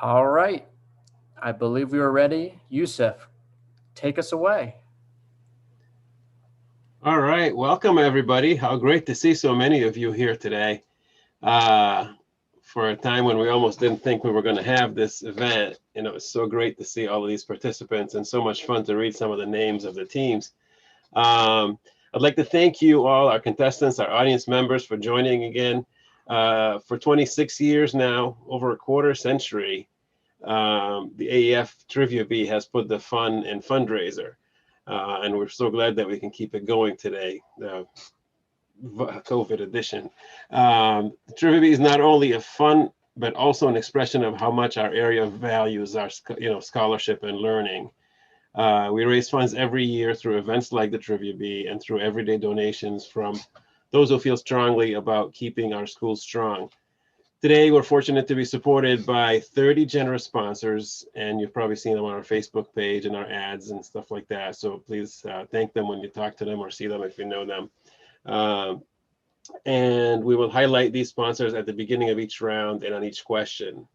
All right. I believe we are ready. Yusuf, take us away. All right, welcome everybody. How great to see so many of you here today. Uh, for a time when we almost didn't think we were going to have this event, and it was so great to see all of these participants and so much fun to read some of the names of the teams. I'd like to thank you all, our contestants, our audience members, for joining again. For 26 years now, over a quarter century, the AEF Trivia Bee has put the fun in fundraiser. And we're so glad that we can keep it going today, the COVID edition. Trivia Bee is not only a fun, but also an expression of how much our area values our scholarship and learning. We raise funds every year through events like the Trivia Bee and through everyday donations from those who feel strongly about keeping our schools strong. Today, we're fortunate to be supported by 30 generous sponsors, and you've probably seen them on our Facebook page and our ads and stuff like that. So please thank them when you talk to them or see them if you know them. And we will highlight these sponsors at the beginning of each round and on each question.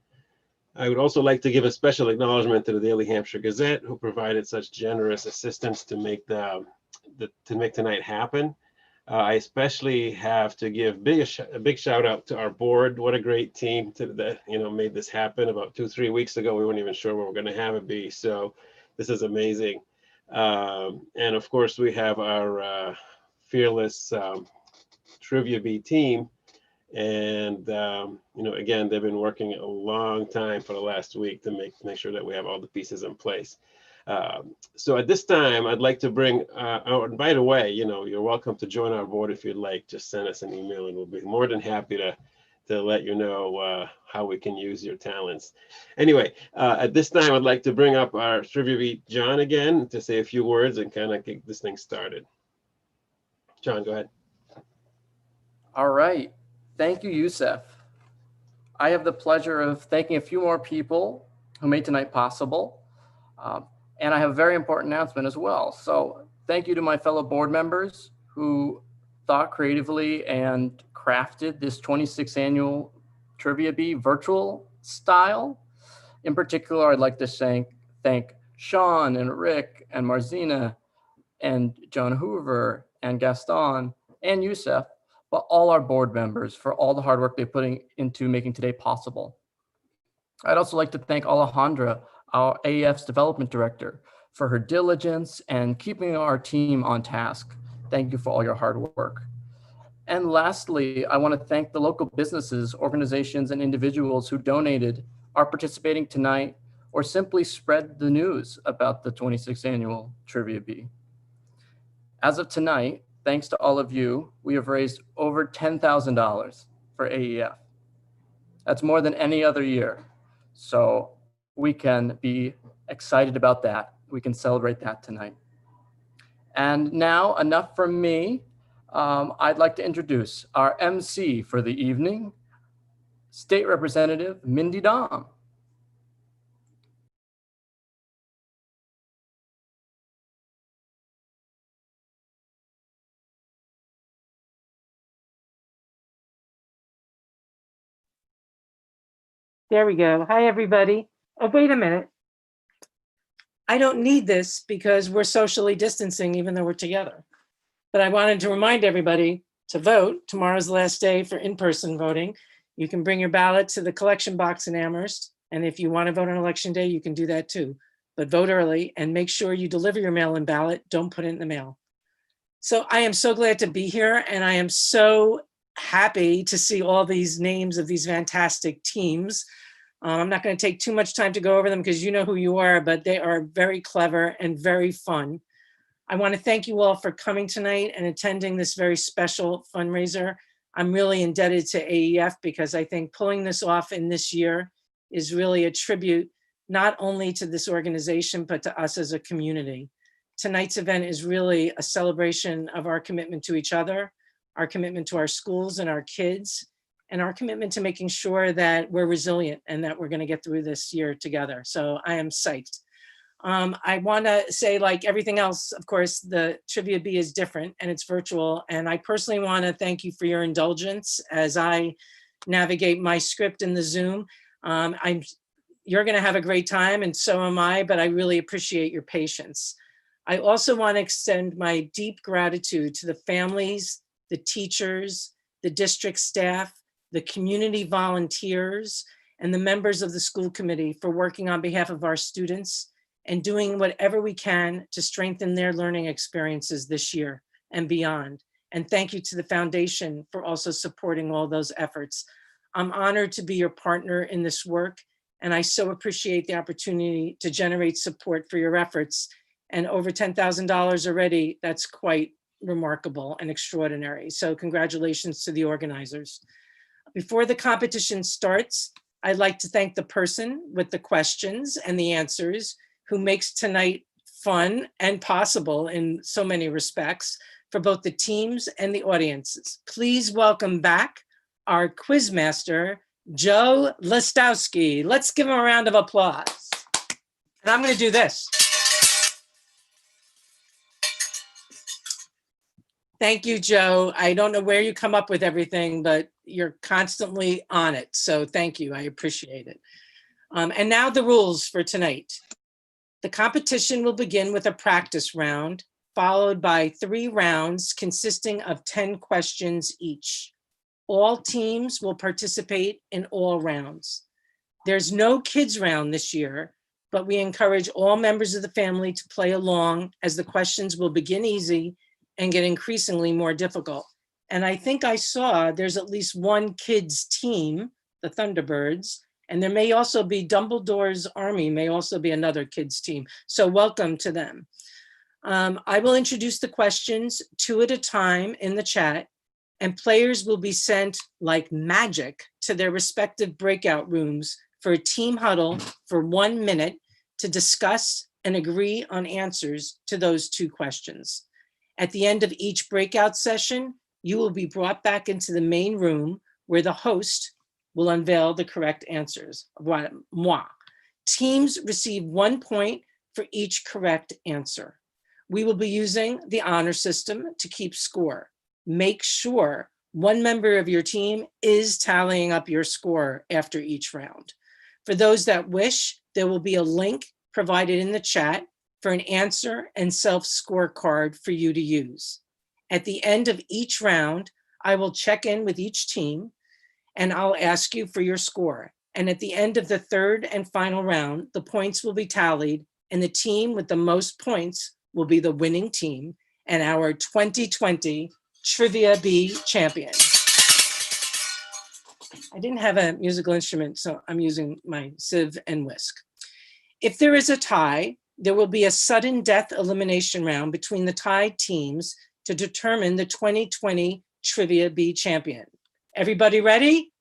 I would also like to give a special acknowledgement to the Daily Hampshire Gazette, who provided such generous assistance to make tonight happen. I especially have to give a big shout out to our board. What a great team that made this happen. About 2-3 weeks ago, we weren't even sure where we're going to have it be. So this is amazing. And of course, we have our fearless Trivia Bee team. And again, they've been working a long time for the last week to make sure that we have all the pieces in place. So at this time, I'd like to bring, and by the way, you're welcome to join our board if you'd like. Just send us an email and we'll be more than happy to let you know how we can use your talents. Anyway, at this time, I'd like to bring up our Trivia Bee, John, again, to say a few words and kind of get this thing started. John, go ahead. All right. Thank you, Yusuf. I have the pleasure of thanking a few more people who made tonight possible. And I have a very important announcement as well. So thank you to my fellow board members who thought creatively and crafted this 26th annual Trivia Bee virtual style. In particular, I'd like to thank Sean and Rick and Marzina and John Hoover and Gaston and Yusuf, but all our board members for all the hard work they're putting into making today possible. I'd also like to thank Alejandra, our AEF's development director, for her diligence and keeping our team on task. Thank you for all your hard work. And lastly, I want to thank the local businesses, organizations, and individuals who donated, are participating tonight, or simply spread the news about the 26th annual Trivia Bee. As of tonight, thanks to all of you, we have raised over $10,000 for AEF. That's more than any other year. So we can be excited about that. We can celebrate that tonight. And now, enough from me. I'd like to introduce our MC for the evening, State Representative Mindy Domb. There we go. Hi, everybody. Oh, wait a minute. I don't need this because we're socially distancing even though we're together. But I wanted to remind everybody to vote. Tomorrow's the last day for in-person voting. You can bring your ballot to the collection box in Amherst. And if you want to vote on election day, you can do that too. But vote early and make sure you deliver your mail-in ballot. Don't put it in the mail. So I am so glad to be here. And I am so happy to see all these names of these fantastic teams. I'm not going to take too much time to go over them because you know who you are, but they are very clever and very fun. I want to thank you all for coming tonight and attending this very special fundraiser. I'm really indebted to AEF because I think pulling this off in this year is really a tribute not only to this organization, but to us as a community. Tonight's event is really a celebration of our commitment to each other, our commitment to our schools and our kids, and our commitment to making sure that we're resilient and that we're going to get through this year together. So I am psyched. I want to say, like everything else, of course, the Trivia Bee is different and it's virtual. And I personally want to thank you for your indulgence as I navigate my script in the Zoom. I'm You're going to have a great time, and so am I, but I really appreciate your patience. I also want to extend my deep gratitude to the families, the teachers, the district staff, the community volunteers, and the members of the school committee for working on behalf of our students and doing whatever we can to strengthen their learning experiences this year and beyond. And thank you to the foundation for also supporting all those efforts. I'm honored to be your partner in this work, and I so appreciate the opportunity to generate support for your efforts. And over $10,000 already, that's quite remarkable and extraordinary. So congratulations to the organizers. Before the competition starts, I'd like to thank the person with the questions and the answers who makes tonight fun and possible in so many respects for both the teams and the audiences. Please welcome back our quizmaster, Joe Listowski. Let's give him a round of applause. And I'm going to do this. Thank you, Joe. I don't know where you come up with everything, but you're constantly on it. So thank you. I appreciate it. And now the rules for tonight. The competition will begin with a practice round, followed by 3 rounds consisting of 10 questions each. All teams will participate in all rounds. There's no kids round this year, but we encourage all members of the family to play along as the questions will begin easy and get increasingly more difficult. And I think I saw there's at least one kids team, the Thunderbirds, and there may also be Dumbledore's Army may also be another kids team. So welcome to them. I will introduce the questions 2 at a time in the chat, and players will be sent like magic to their respective breakout rooms for a team huddle for 1 minute to discuss and agree on answers to those 2 questions. At the end of each breakout session, you will be brought back into the main room where the host will unveil the correct answers. Moi. Teams receive 1 point for each correct answer. We will be using the honor system to keep score. Make sure one member of your team is tallying up your score after each round. For those that wish, there will be a link provided in the chat for an answer and self-scorecard for you to use. At the end of each round, I will check in with each team and I'll ask you for your score. And at the end of the 3rd and final round, the points will be tallied and the team with the most points will be the winning team and our 2020 Trivia Bee champion. I didn't have a musical instrument, so I'm using my sieve and whisk. If there is a tie, there will be a sudden death elimination round between the tied teams to determine the 2020 Trivia Bee champion. Everybody ready?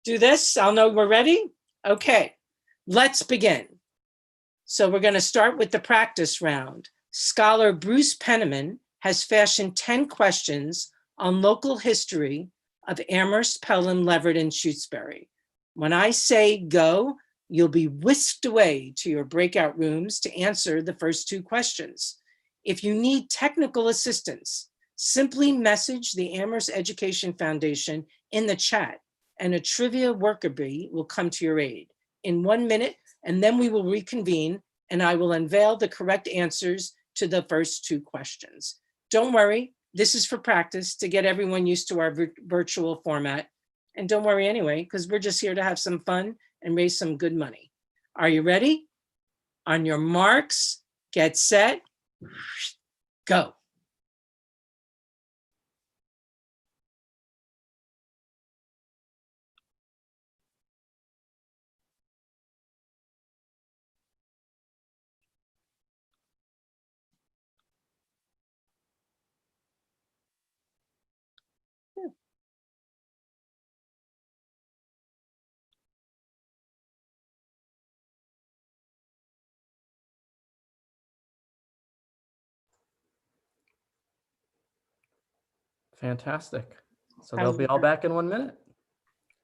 Do this, I'll know we're ready. Okay, let's begin. So we're going to start with the practice round. Scholar Bruce Penniman has fashioned 10 questions on local history of Amherst, Pelham, Leverett, and Shutesbury. When I say go, you'll be whisked away to your breakout rooms to answer the first 2 questions. If you need technical assistance, simply message the Amherst Education Foundation in the chat and a trivia worker bee will come to your aid in 1 minute, and then we will reconvene and I will unveil the correct answers to the first 2 questions. Don't worry, this is for practice to get everyone used to our virtual format. And don't worry anyway, because we're just here to have some fun and raise some good money. Are you ready? On your marks, get set, go. Fantastic. So they'll be all back in 1 minute.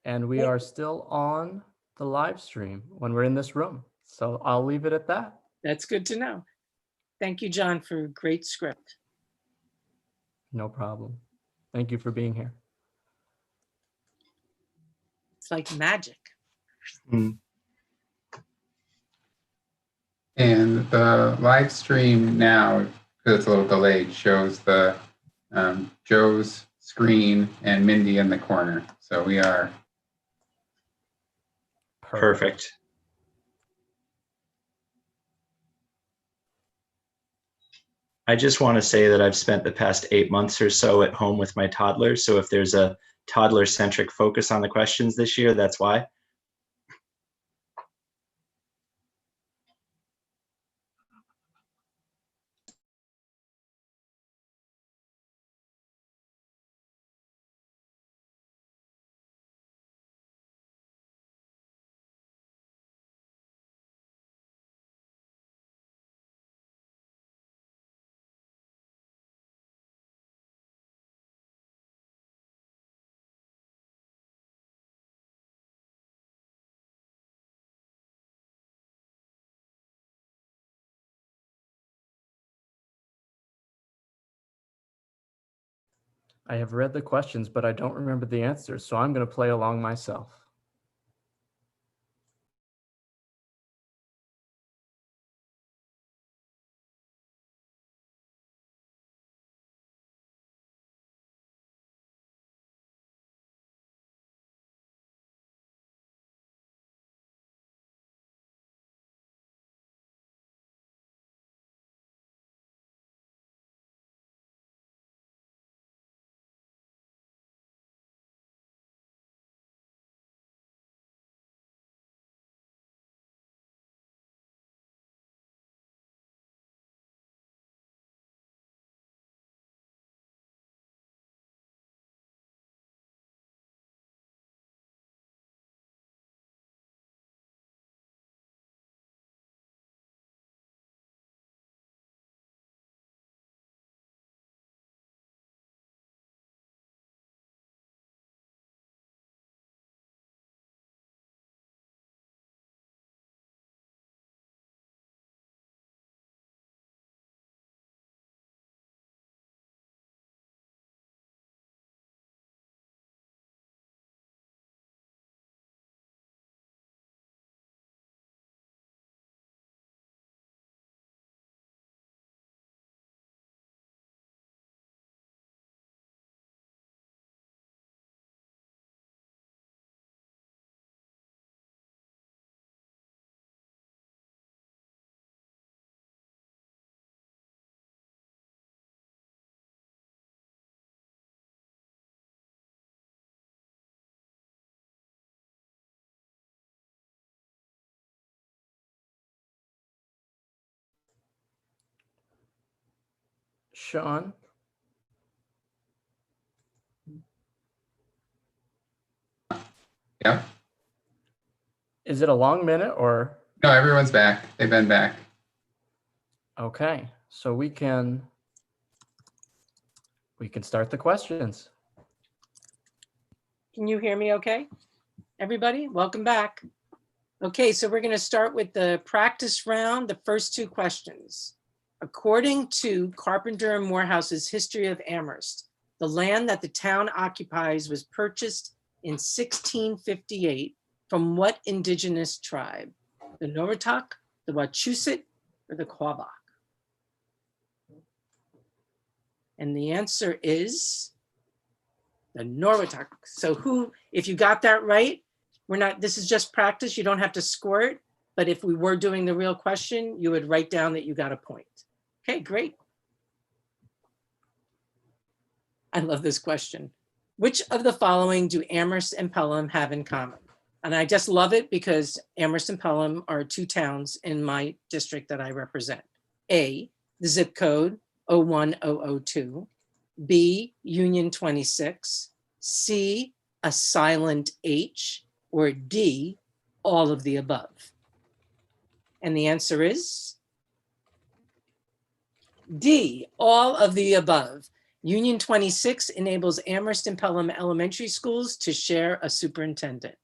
And we are still on the live stream when we're in this room. So I'll leave it at that. That's good to know. Thank you, John, for a great script. No problem. Thank you for being here. It's like magic. Mm. And the live stream now, because it's a little delayed, shows the Joe's screen and Mindy in the corner. So we are Perfect. I just want to say that I've spent the past 8 months or so at home with my toddler. So if there's a toddler-centric focus on the questions this year, that's why. I have read the questions, but I don't remember the answers, so I'm going to play along myself. Sean? yeah. Is it a long minute or? No, everyone's back. They've been back. Okay, so we can start the questions. Can you hear me okay? Everybody, welcome back. Okay, so we're going to start with the practice round, the first 2 questions. According to Carpenter and Morehouse's History of Amherst, the land that the town occupies was purchased in 1658 from what indigenous tribe? The Noatak, the Wachusett, or the Quaboc? And the answer is the Noatak. So who, if you got that right, this is just practice, you don't have to score it, but if we were doing the real question, you would write down that you got a point. Okay, great. I love this question. Which of the following do Amherst and Pelham have in common? And I just love it because Amherst and Pelham are 2 towns in my district that I represent. A, the zip code 01002. B, Union 26. C, a silent H. Or D, all of the above. And the answer is D, all of the above. Union 26 enables Amherst and Pelham elementary schools to share a superintendent.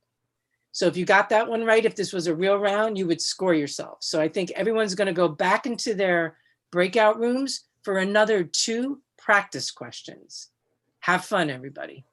So if you got that one right, if this was a real round, you would score yourself. So I think everyone's going to go back into their breakout rooms for another 2 practice questions. Have fun, everybody.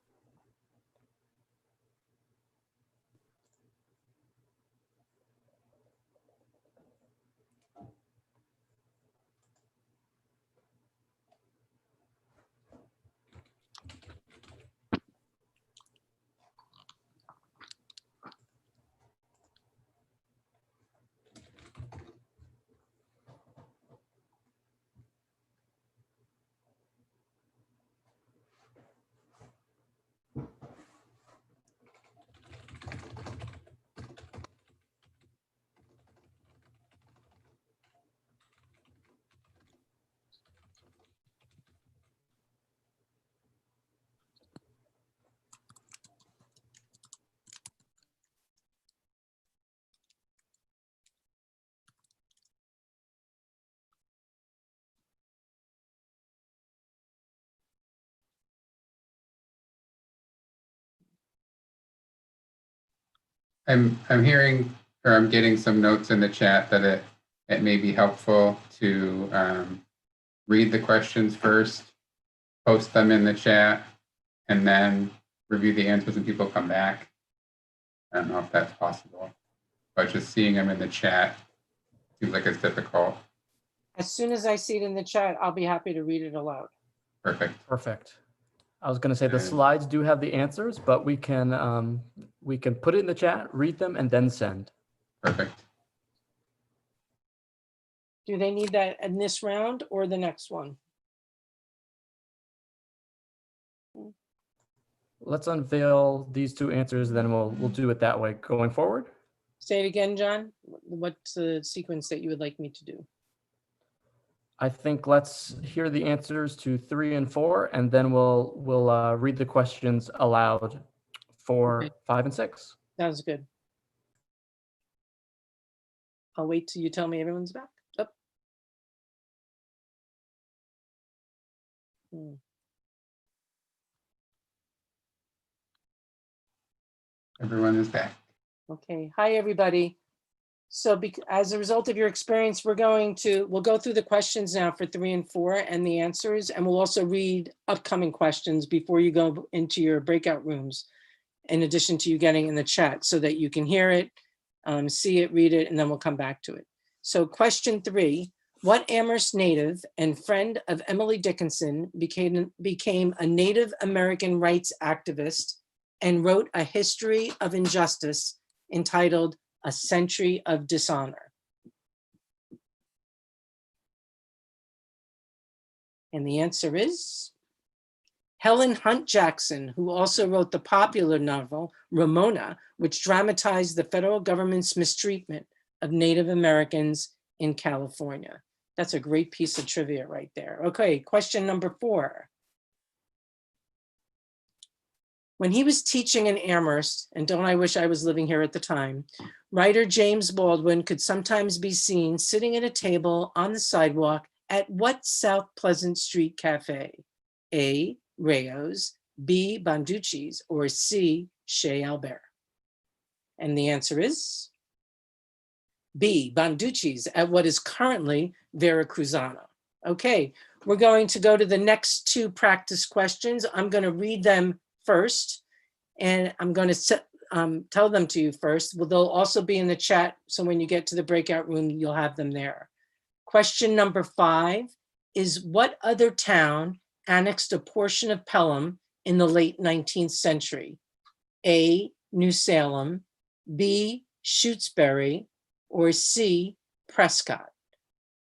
I'm hearing, or I'm getting some notes in the chat that it may be helpful to read the questions first, post them in the chat, and then review the answers when people come back. I don't know if that's possible, but just seeing them in the chat seems like it's difficult. As soon as I see it in the chat, I'll be happy to read it aloud. Perfect. Perfect. I was going to say the And- slides do have the answers, but we can put it in the chat, read them, and then send. Perfect. Do they need that in this round or the next one? Let's unveil these two answers, then we'll do it that way going forward. Say it again, John. What's the sequence that you would like me to do? I think let's hear the answers to 3 and 4, and then we'll read the questions aloud for Okay. 5 and 6. Sounds good. I'll wait till you tell me everyone's back. Oh. Hmm. Everyone is back. Okay. Hi, everybody. So as a result of your experience, we'll go through the questions now for 3 and 4 and the answers, and we'll also read upcoming questions before you go into your breakout rooms, in addition to you getting in the chat so that you can hear it, see it, read it, and then we'll come back to it. So question 3, what Amherst native and friend of Emily Dickinson became a Native American rights activist and wrote a history of injustice entitled A Century of Dishonor? And the answer is Helen Hunt Jackson, who also wrote the popular novel Ramona, which dramatized the federal government's mistreatment of Native Americans in California. That's a great piece of trivia right there. Okay, question number 4. When he was teaching in Amherst, and don't I wish I was living here at the time, writer James Baldwin could sometimes be seen sitting at a table on the sidewalk at what South Pleasant Street cafe? A, Rayo's, B, Bonducci's, or C, Chez Albert? And the answer is B, Bonducci's, at what is currently Veracruzana. Okay, we're going to go to the next 2 practice questions. I'm going to read them first, and I'm going to tell them to you first. Well, they'll also be in the chat, so when you get to the breakout room, you'll have them there. Question number 5 is, what other town annexed a portion of Pelham in the late 19th century? A, New Salem, B, Shutesbury, or C, Prescott?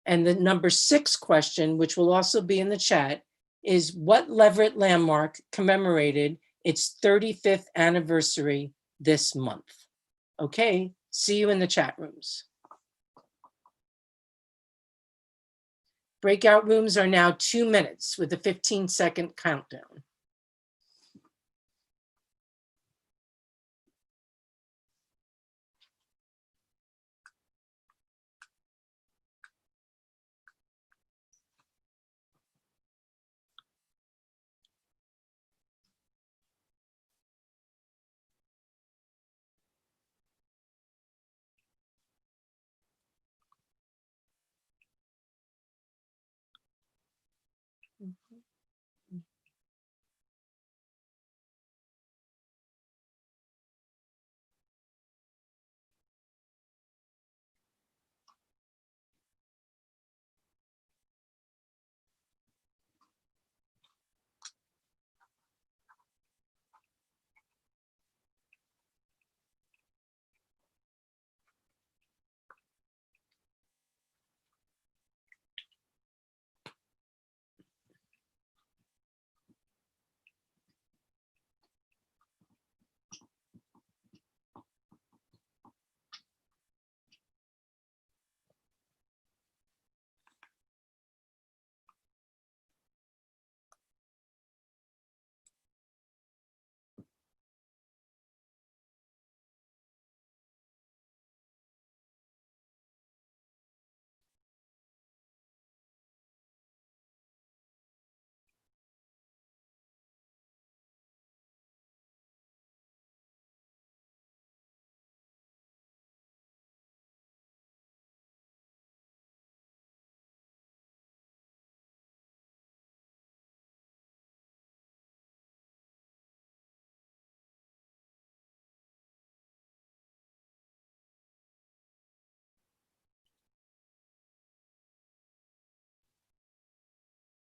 And the number 6 question, which will also be in the chat, is what Leverett landmark commemorated its 35th anniversary this month? Okay, see you in the chat rooms. Breakout rooms are now 2 minutes with a 15-second countdown.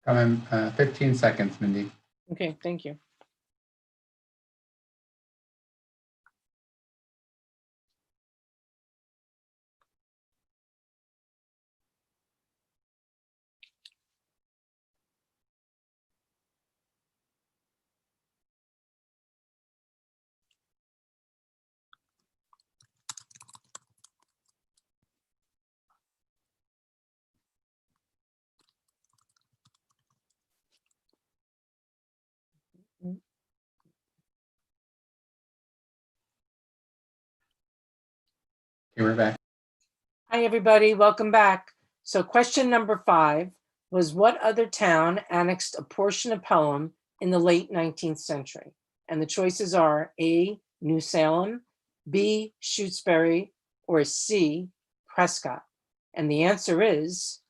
Coming, 15 seconds, Mindy. Okay, thank you. Okay, we're back. Hi, everybody. Welcome back. So question number 5 was, what other town annexed a portion of Pelham in the late 19th century? And the choices are A, New Salem, B, Shutesbury, or C, Prescott. And the answer is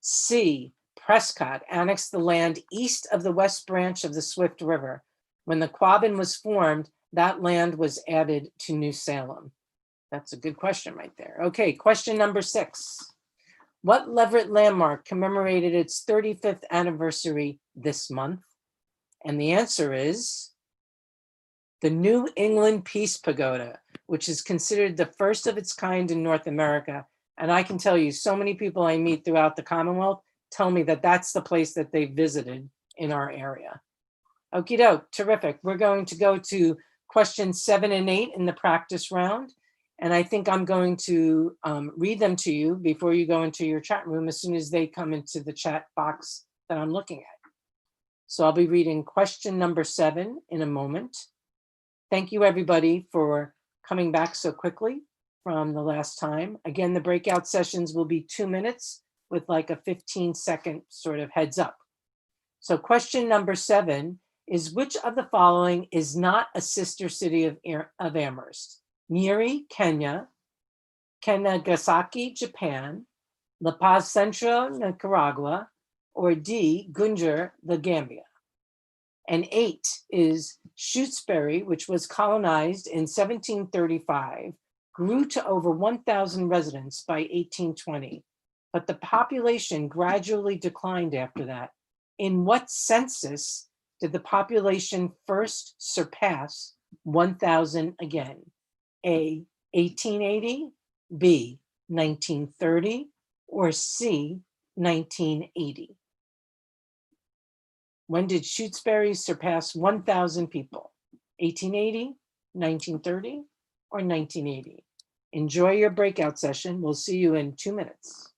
C, Prescott annexed the land east of the West Branch of the Swift River. When the Quabbin was formed, that land was added to New Salem. That's a good question right there. Okay, question number 6. What Leverett landmark commemorated its 35th anniversary this month? And the answer is the New England Peace Pagoda, which is considered the first of its kind in North America. And I can tell you, so many people I meet throughout the Commonwealth tell me that that's the place that they visited in our area. Okie doke, terrific. We're going to go to questions 7 and 8 in the practice round. And I think I'm going to read them to you before you go into your chat room as soon as they come into the chat box that I'm looking at. So I'll be reading question number 7 in a moment. Thank you, everybody, for coming back so quickly from the last time. Again, the breakout sessions will be 2 minutes with like a 15-second sort of heads up. So question number 7 is, which of the following is not a sister city of Amherst? Nyeri, Kenya, Nagasaki, Japan, La Paz Centro, Nicaragua, or D, Gunjur, the Gambia. And 8 is Shutesbury, which was colonized in 1735, grew to over 1,000 residents by 1820, but the population gradually declined after that. In what census did the population first surpass 1,000 again? A, 1880, B, 1930, or C, 1980? When did Shutesbury surpass 1,000 people? 1880, 1930, or 1980? Enjoy your breakout session. We'll see you in 2 minutes.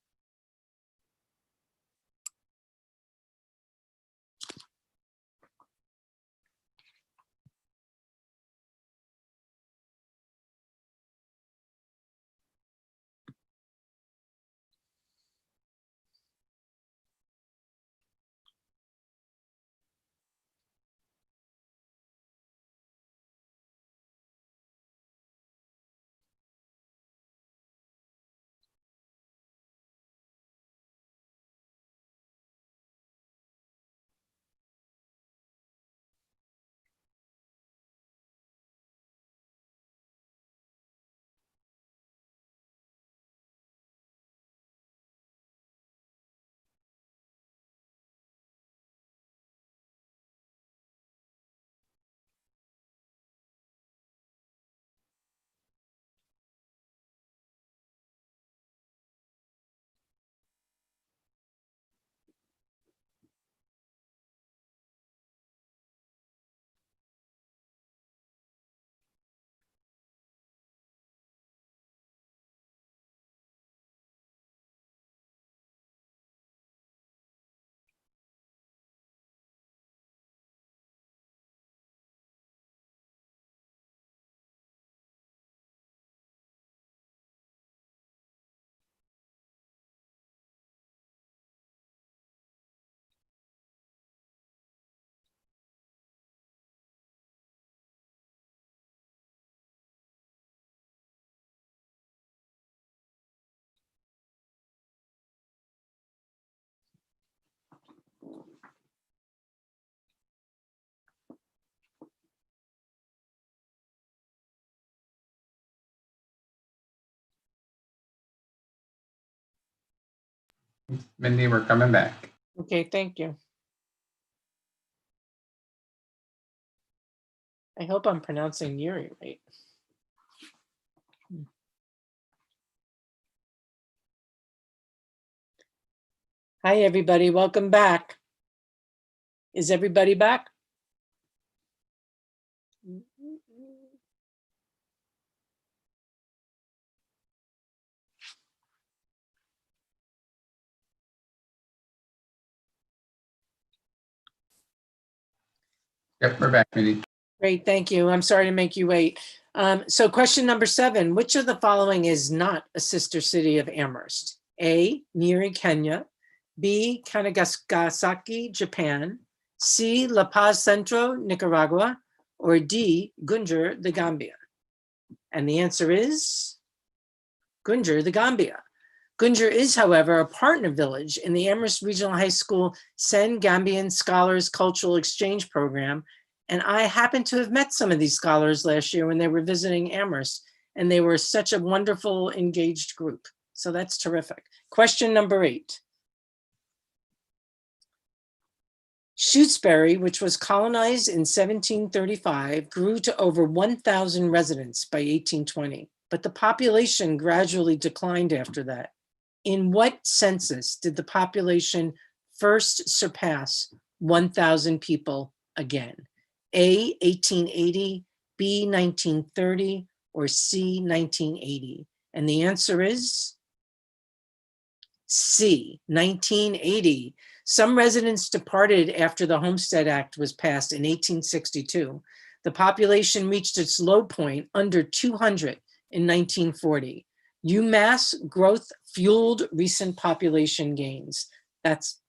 Mindy, we're coming back. Okay, thank you. I hope I'm pronouncing Yuri right. Hi, everybody. Welcome back. Is everybody back? Yep, we're back, Mindy. Great, thank you. I'm sorry to make you wait. So question number 7, which of the following is not a sister city of Amherst? A, Nyeri, Kenya. B, Kanagasaki, Japan. C, La Paz Centro, Nicaragua. Or D, Gunjur, the Gambia. And the answer is Gunjur, the Gambia. Gunjur is, however, a partner village in the Amherst Regional High School Sen Gambian Scholars Cultural Exchange Program. And I happened to have met some of these scholars last year when they were visiting Amherst, and they were such a wonderful, engaged group. So that's terrific. Question number 8. Shutesbury, which was colonized in 1735, grew to over 1,000 residents by 1820, but the population gradually declined after that. In what census did the population first surpass 1,000 people again? A, 1880, B, 1930, or C, 1980? And the answer is C, 1980. Some residents departed after the Homestead Act was passed in 1862. The population reached its low point under 200 in 1940. UMass growth fueled recent population gains. That's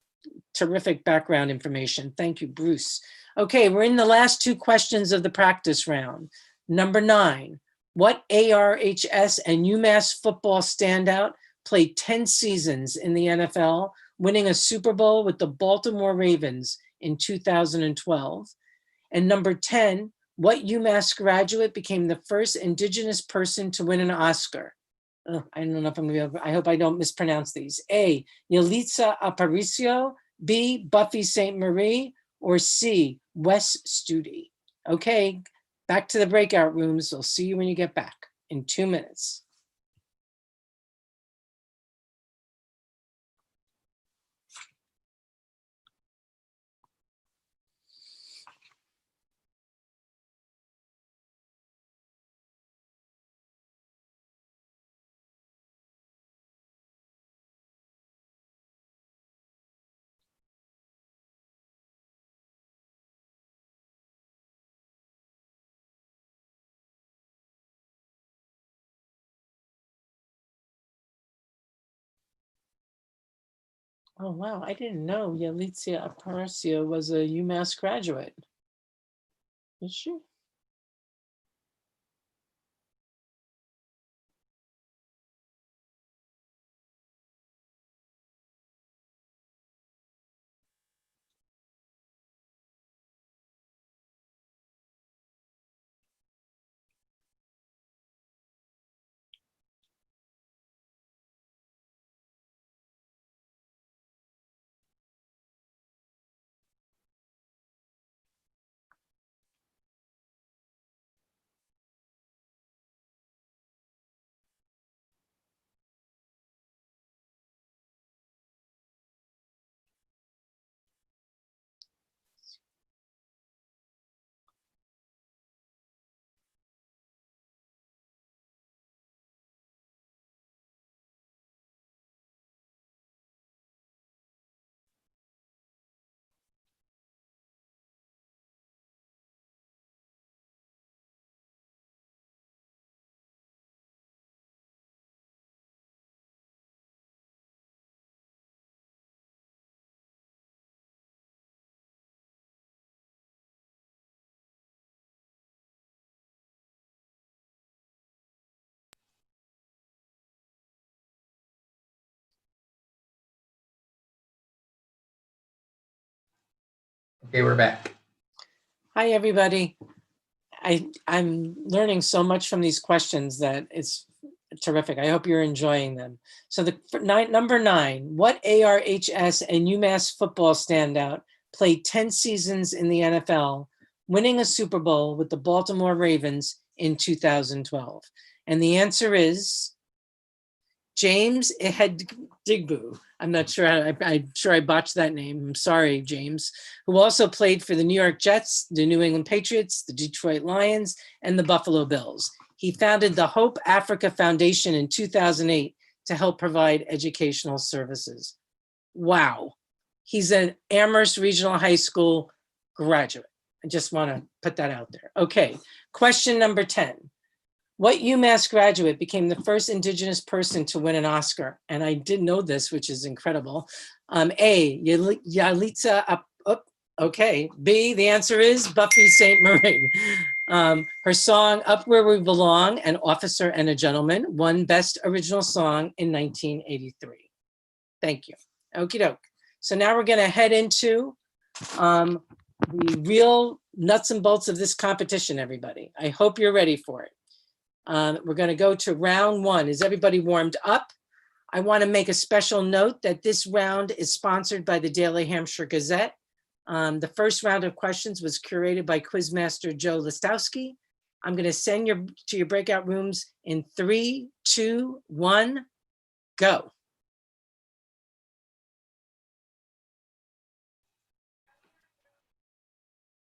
terrific background information. Thank you, Bruce. Okay, we're in the last 2 questions of the practice round. Number 9, what ARHS and UMass football standout played 10 seasons in the NFL, winning a Super Bowl with the Baltimore Ravens in 2012? And number 10, what UMass graduate became the first Indigenous person to win an Oscar? I don't know if I'm gonna be able, I hope I don't mispronounce these. A, Yalitza Aparicio, B, Buffy St. Marie, or C, Wes Studi. Okay, back to the breakout rooms. We'll see you when you get back in 2 minutes. Oh, wow. I didn't know Yalitza Aparicio was a UMass graduate. Is she? Okay, we're back. Hi, everybody. I'm learning so much from these questions that it's terrific. I hope you're enjoying them. So number 9, what ARHS and UMass football standout played 10 seasons in the NFL, winning a Super Bowl with the Baltimore Ravens in 2012? And the answer is James Digbu. I'm not sure. I'm sure I botched that name. I'm sorry, James, who also played for the New York Jets, the New England Patriots, the Detroit Lions, and the Buffalo Bills. He founded the Hope Africa Foundation in 2008 to help provide educational services. Wow. He's an Amherst Regional High School graduate. I just want to put that out there. Okay, question number 10. What UMass graduate became the first Indigenous person to win an Oscar? And I did know this, which is incredible. A, Yalitza, okay. B, the answer is Buffy St. Marie. Her song, Up Where We Belong, An Officer and a Gentleman, won Best Original Song in 1983. Thank you. Okie doke. So now we're going to head into the real nuts and bolts of this competition, everybody. I hope you're ready for it. We're going to go to round 1. Is everybody warmed up? I want to make a special note that this round is sponsored by the Daily Hampshire Gazette. The first round of questions was curated by Quizmaster Joe Listowski. I'm going to send you to your breakout rooms in 3, 2, 1, go.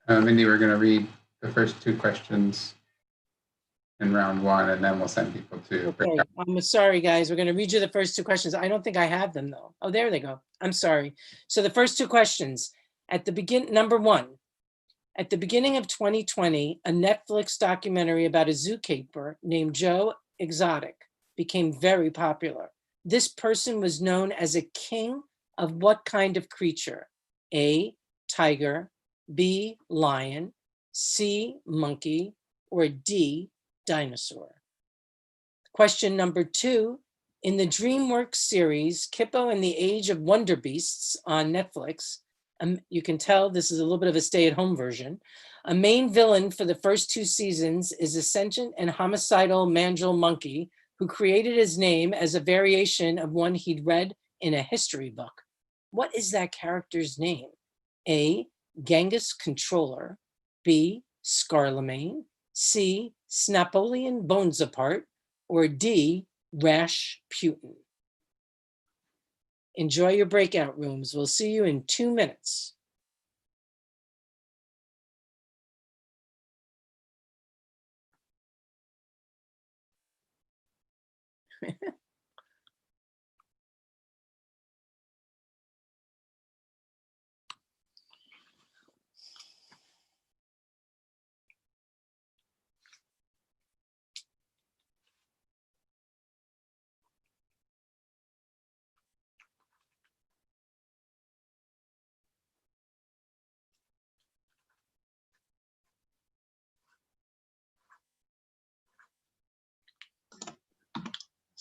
Mindy, we're going to read the first 2 questions in round 1, and then we'll send people to. Okay, I'm sorry, guys. We're going to read you the first 2 questions. I don't think I have them, though. Oh, there they go. I'm sorry. So the first 2 questions. At the begin, number 1, at the beginning of 2020, a Netflix documentary about a zookeeper named Joe Exotic became very popular. This person was known as a king of what kind of creature? A, tiger, B, lion, C, monkey, or D, dinosaur? Question number 2, in the DreamWorks series, Kippo and the Age of Wonder Beasts on Netflix, you can tell this is a little bit of a stay-at-home version. A main villain for the first 2 seasons is a sentient and homicidal mandrill monkey who created his name as a variation of one he'd read in a history book. What is that character's name? A, Genghis Controller, B, Scarlemagne, C, Snapolian Bonaparte, or D, Rasputin? Enjoy your breakout rooms. We'll see you in 2 minutes.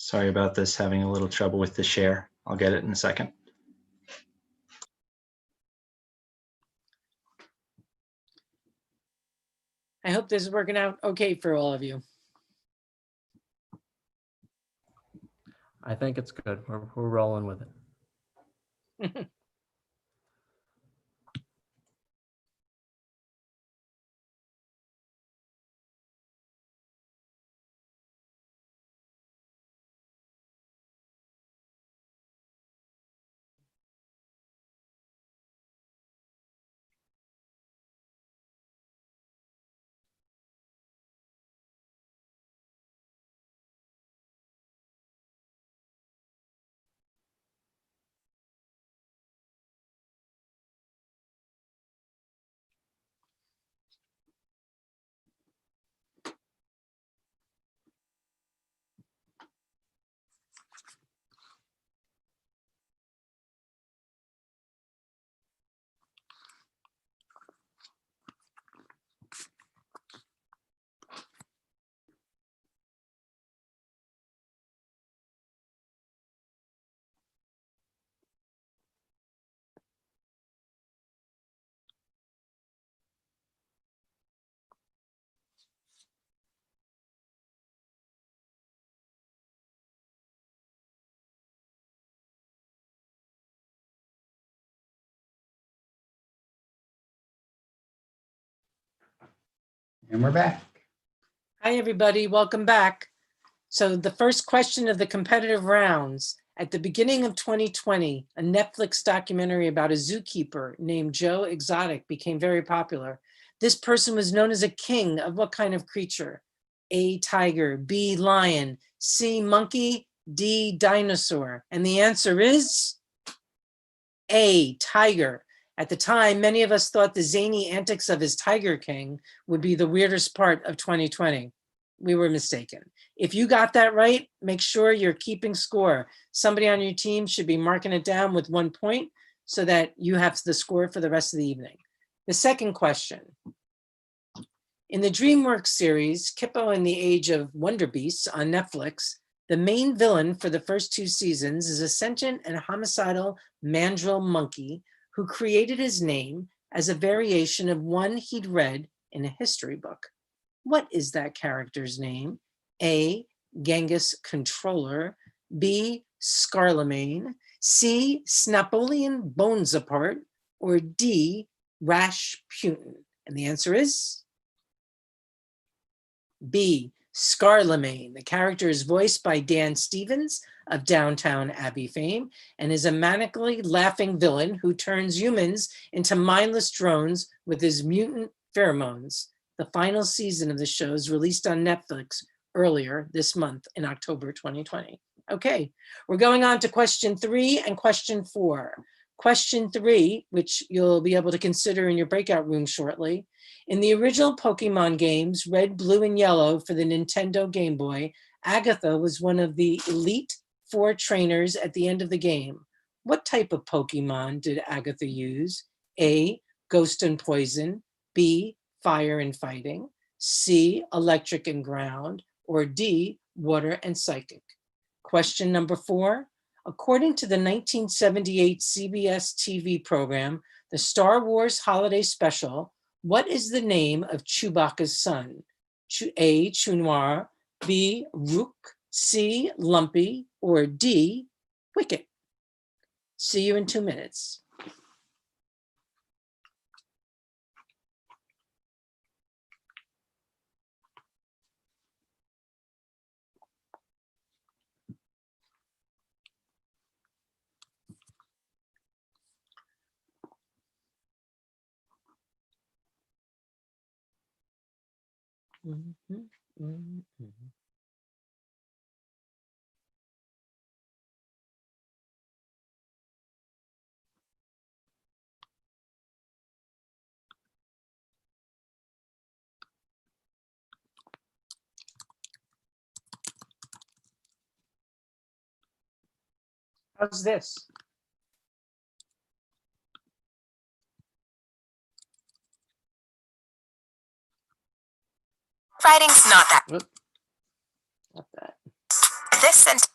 Sorry about this, having a little trouble with the share. I'll get it in a second. I hope this is working out okay for all of you. I think it's good. We're rolling with it. And we're back. Hi, everybody. Welcome back. So the first question of the competitive rounds. At the beginning of 2020, a Netflix documentary about a zookeeper named Joe Exotic became very popular. This person was known as a king of what kind of creature? A, tiger, B, lion, C, monkey, D, dinosaur. And the answer is A, tiger. At the time, many of us thought the zany antics of his Tiger King would be the weirdest part of 2020. We were mistaken. If you got that right, make sure you're keeping score. Somebody on your team should be marking it down with 1 point so that you have the score for the rest of the evening. The second question. In the DreamWorks series, Kippo and the Age of Wonder Beasts on Netflix, the main villain for the first 2 seasons is a sentient and homicidal mandrill monkey who created his name as a variation of one he'd read in a history book. What is that character's name? A, Genghis Controller, B, Scarlemagne, C, Snapolian Bones Apart, or D, Rash Putin? And the answer is B, Scarlemagne. The character is voiced by Dan Stevens of Downtown Abbey fame and is a manically laughing villain who turns humans into mindless drones with his mutant pheromones. The final season of the show is released on Netflix earlier this month in October 2020. Okay, we're going on to question 3 and question 4. Question 3, which you'll be able to consider in your breakout room shortly. In the original Pokemon games, Red, Blue, and Yellow for the Nintendo Game Boy, Agatha was one of the Elite 4 trainers at the end of the game. What type of Pokemon did Agatha use? A, Ghost and Poison, B, Fire and Fighting, C, Electric and Ground, or D, Water and Psychic? Question number 4. According to the 1978 CBS TV program, the Star Wars Holiday Special, what is the name of Chewbacca's son? A, Chewnoir, B, Rook, C, Lumpy, or D, Wicket? See you in 2 minutes. How's this? Writing's not that. Whoop. Not that. This sentence.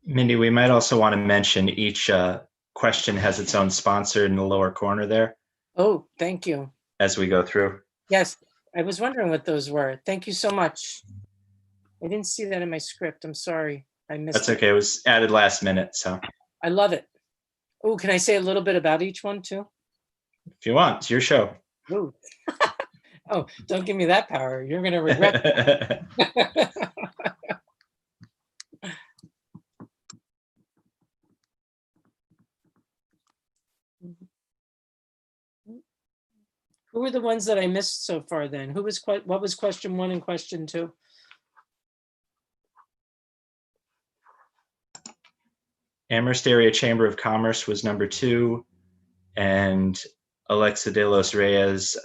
Mindy, we might also want to mention each question has its own sponsor in the lower corner there Oh, thank you. as we go through. Yes, I was wondering what those were. Thank you so much. I didn't see that in my script. I'm sorry. I missed That's it. okay. It was added last minute. So I love it. Oh, can I say a little bit about each one too? if you want, it's your show. Ooh. Oh, don't give me that power. You're going to regret it. Who were the ones that I missed so far then? Who was what was question 1 and question 2? Amherst Area Chamber of Commerce was number 2, and Alexa de los Reyes,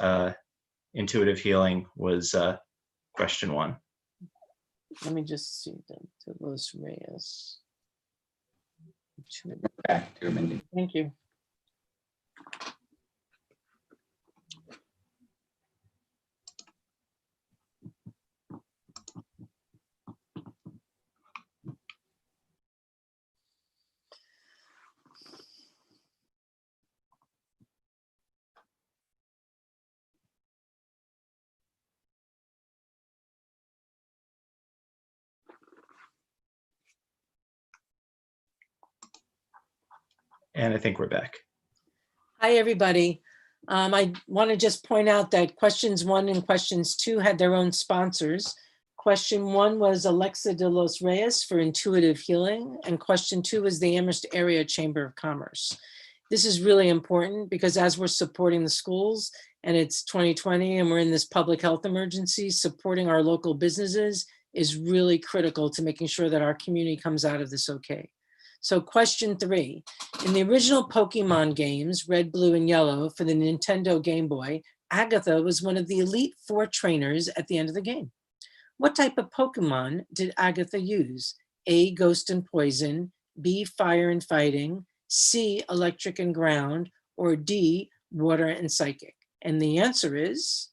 Intuitive Healing was question 1. Let me just see them. De los Reyes. Back to Mindy. Thank you. And I think we're back. Hi, everybody. I want to just point out that questions 1 and questions 2 had their own sponsors. Question 1 was Alexa de los Reyes for intuitive healing, and question 2 was the Amherst Area Chamber of Commerce. This is really important because as we're supporting the schools and it's 2020 and we're in this public health emergency, supporting our local businesses is really critical to making sure that our community comes out of this okay. So question 3, in the original Pokemon games, Red, Blue, and Yellow for the Nintendo Game Boy, Agatha was one of the Elite 4 trainers at the end of the game. What type of Pokemon did Agatha use? A, Ghost and Poison, B, Fire and Fighting, C, Electric and Ground, or D, Water and Psychic? And the answer is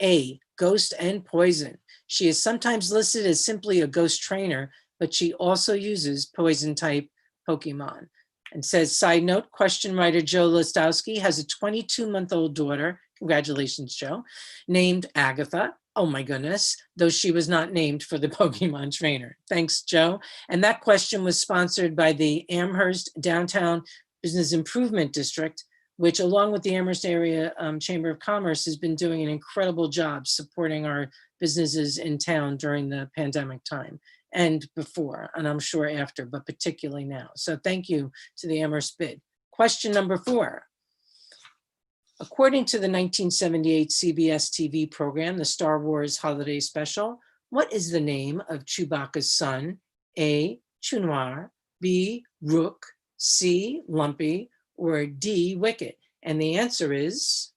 A, Ghost and Poison. She is sometimes listed as simply a ghost trainer, but she also uses poison type Pokemon. And says, side note, question writer Joe Listowski has a 22-month-old daughter, congratulations, Joe, named Agatha. Oh my goodness, though she was not named for the Pokemon trainer. Thanks, Joe. And that question was sponsored by the Amherst Downtown Business Improvement District, which along with the Amherst Area Chamber of Commerce has been doing an incredible job supporting our businesses in town during the pandemic time and before, and I'm sure after, but particularly now. So thank you to the Amherst bid. Question number 4. According to the 1978 CBS TV program, the Star Wars Holiday Special, what is the name of Chewbacca's son? A, Chunwar, B, Rook, C, Lumpy, or D, Wicket? And the answer is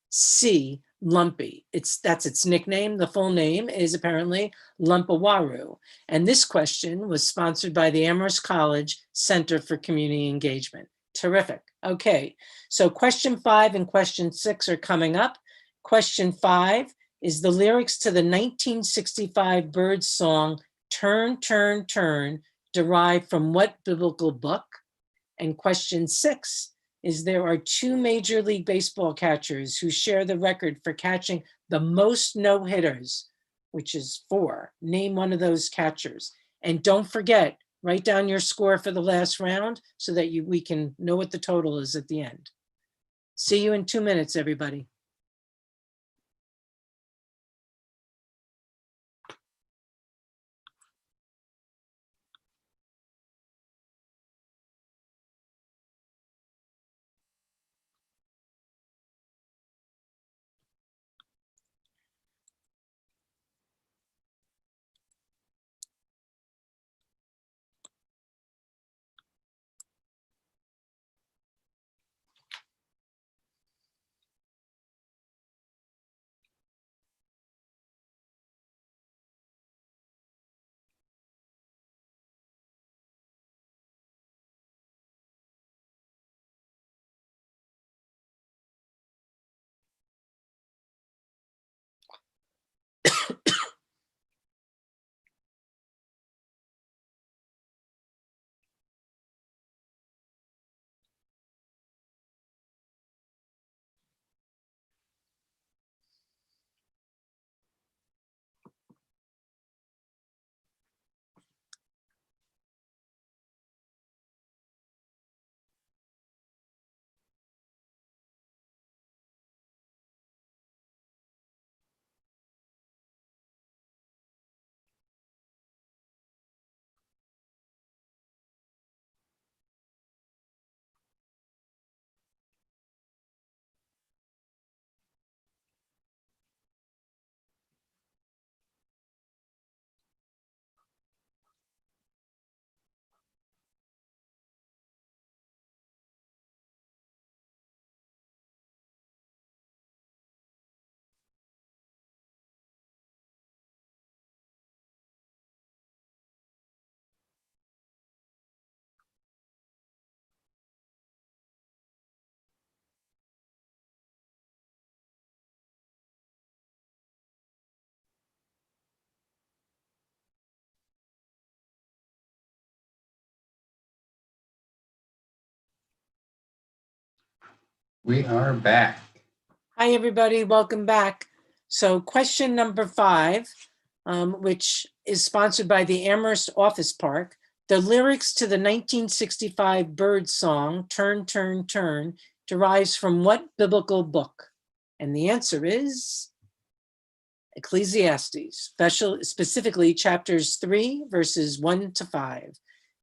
C, Lumpy. That's its nickname. The full name is apparently Lumpawaru. And this question was sponsored by the Amherst College Center for Community Engagement. Terrific. Okay, so question 5 and question 6 are coming up. Question 5 is the lyrics to the 1965 Birds song, Turn, Turn, Turn, derived from what biblical book? And question 6 is there are 2 Major League Baseball catchers who share the record for catching the most no-hitters, which is 4. Name one of those catchers. And don't forget, write down your score for the last round so that we can know what the total is at the end. See you in 2 minutes, everybody. We are back. Hi, everybody. Welcome back. So question number 5, which is sponsored by the Amherst Office Park. The lyrics to the 1965 Bird song, Turn, Turn, Turn, derives from what biblical book? And the answer is Ecclesiastes, specifically chapters 3, verses 1 to 5.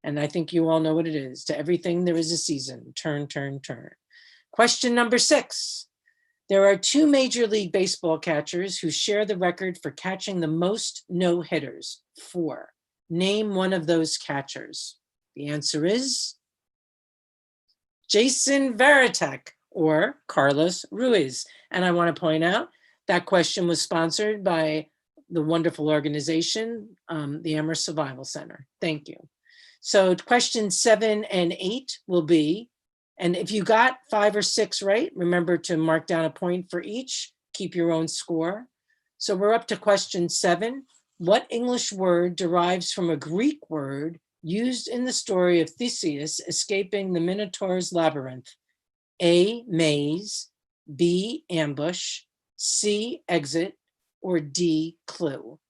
And I think you all know what it is. To everything there is a season. Turn, turn, turn. Question number 6. There are 2 Major League Baseball catchers who share the record for catching the most no-hitters. 4. Name one of those catchers. The answer is Jason Varitek or Carlos Ruiz. And I want to point out that question was sponsored by the wonderful organization, the Amherst Survival Center. Thank you. So questions 7 and 8 will be, and if you got 5 or 6 right, remember to mark down a point for each, keep your own score. So we're up to question 7. What English word derives from a Greek word used in the story of Theseus escaping the Minotaur's labyrinth? A, maze, B, ambush, C, exit, or D, clue?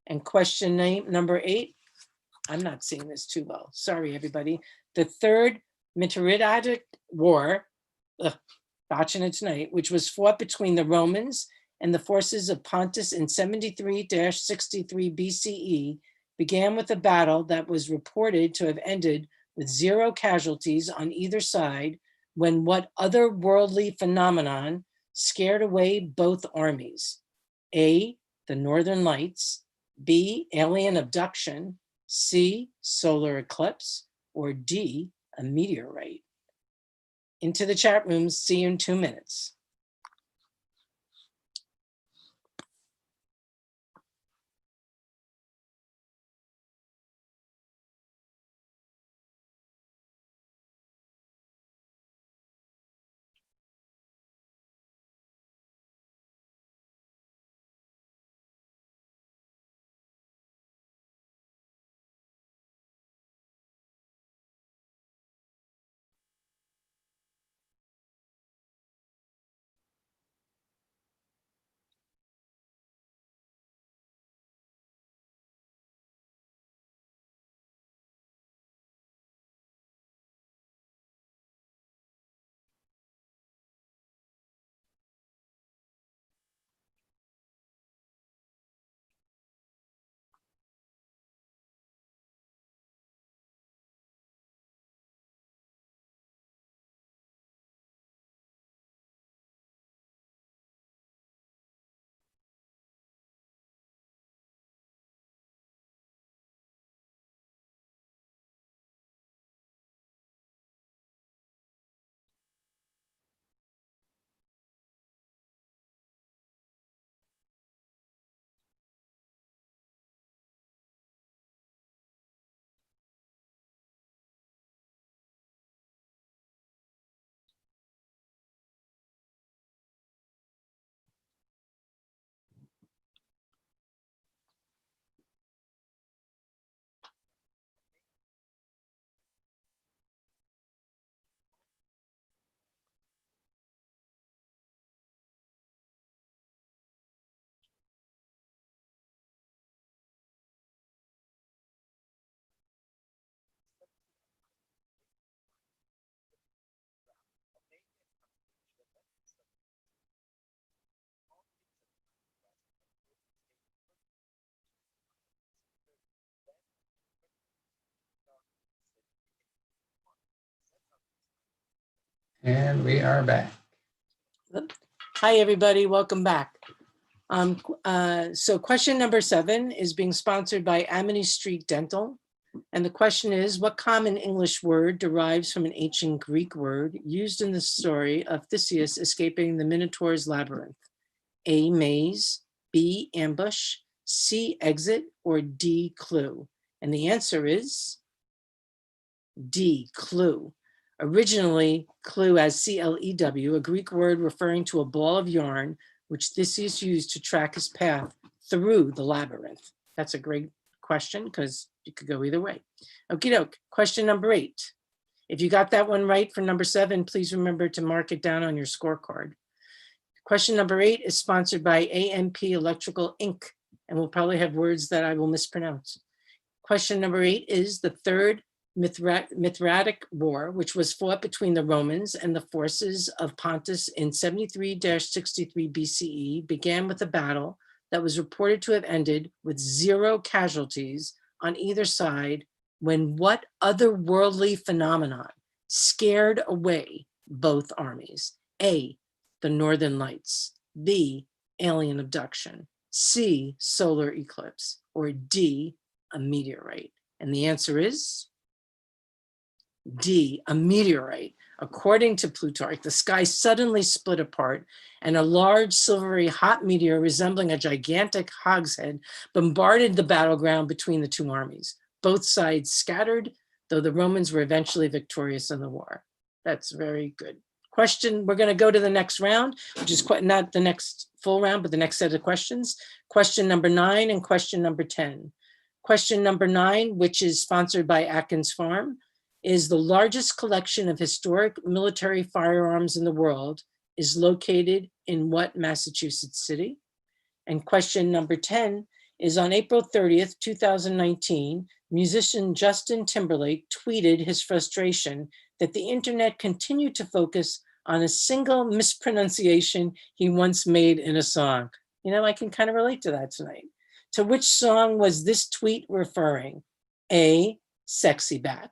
And question number 8, I'm not seeing this too well. Sorry, everybody. The Third Mithridatic War, botching it tonight, which was fought between the Romans and the forces of Pontus in 73-63 BCE, began with a battle that was reported to have ended with 0 casualties on either side, when what otherworldly phenomenon scared away both armies? A, the Northern Lights, B, alien abduction, C, solar eclipse, or D, a meteorite? Into the chat rooms. See you in 2 minutes. And we are back. Hi, everybody. Welcome back. So question number 7 is being sponsored by Amity Street Dental. And the question is, what common English word derives from an ancient Greek word used in the story of Theseus escaping the Minotaur's labyrinth? A, maze, B, ambush, C, exit, or D, clue? And the answer is D, clue. Originally, clue as C-L-E-W, a Greek word referring to a ball of yarn which Theseus used to track his path through the labyrinth. That's a great question because you could go either way. Okie doke. Question number 8. If you got that one right for number 7, please remember to mark it down on your scorecard. Question number 8 is sponsored by AMP Electrical Inc. And we'll probably have words that I will mispronounce. Question number 8 is the Third Mithratic War, which was fought between the Romans and the forces of Pontus in 73-63 BCE, began with a battle that was reported to have ended with 0 casualties on either side, when what otherworldly phenomenon scared away both armies? A, the Northern Lights, B, alien abduction, C, solar eclipse, or D, a meteorite? And the answer is D, a meteorite. According to Plutarch, the sky suddenly split apart and a large silvery hot meteor resembling a gigantic hogshead bombarded the battleground between the two armies. Both sides scattered, though the Romans were eventually victorious in the war. That's very good. Question, we're going to go to the next round, which is quite not the next full round, but the next set of questions. Question number 9 and question number 10. Question number 9, which is sponsored by Atkins Farm, is the largest collection of historic military firearms in the world is located in what Massachusetts city? And question number 10 is on April 30th, 2019, musician Justin Timberlake tweeted his frustration that the internet continued to focus on a single mispronunciation he once made in a song. You know, I can kind of relate to that tonight. To which song was this tweet referring? A, Sexy Back,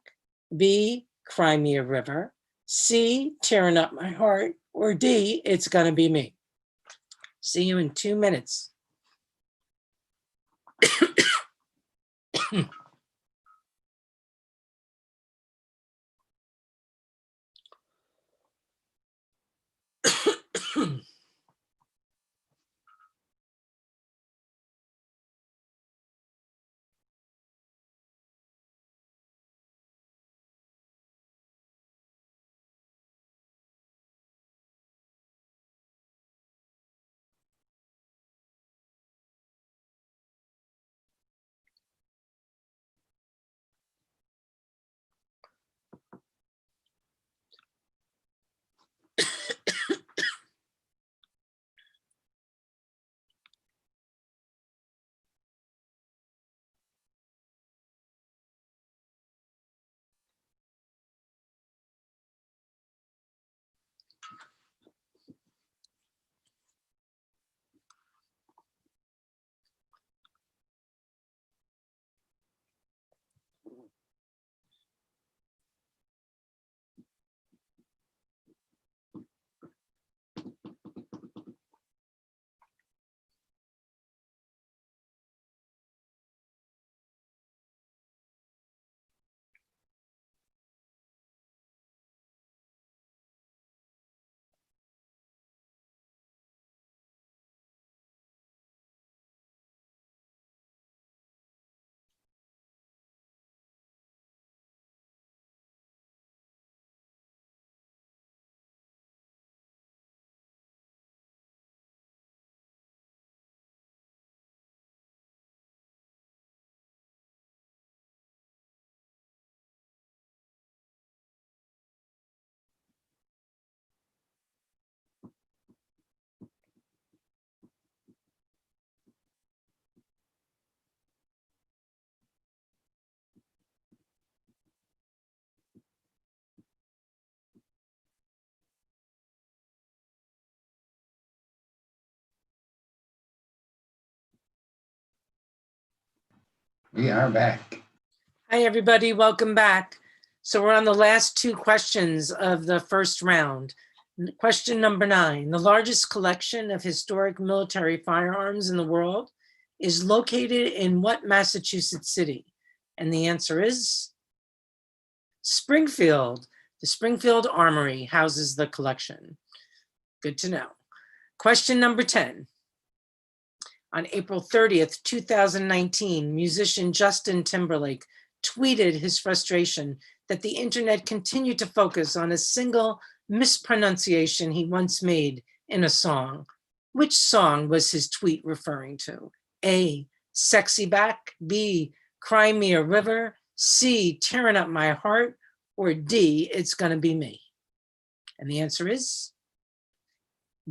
B, Cry Me a River, C, Tearing Up My Heart, or D, It's Gonna Be Me. See you in 2 minutes. We are back. Hi, everybody. Welcome back. So we're on the last 2 questions of the first round. Question number 9. The largest collection of historic military firearms in the world is located in what Massachusetts city? And the answer is Springfield. The Springfield Armory houses the collection. Good to know. Question number 10. On April 30th, 2019, musician Justin Timberlake tweeted his frustration that the internet continued to focus on a single mispronunciation he once made in a song. Which song was his tweet referring to? A, Sexy Back, B, Cry Me a River, C, Tearing Up My Heart, or D, It's Gonna Be Me? And the answer is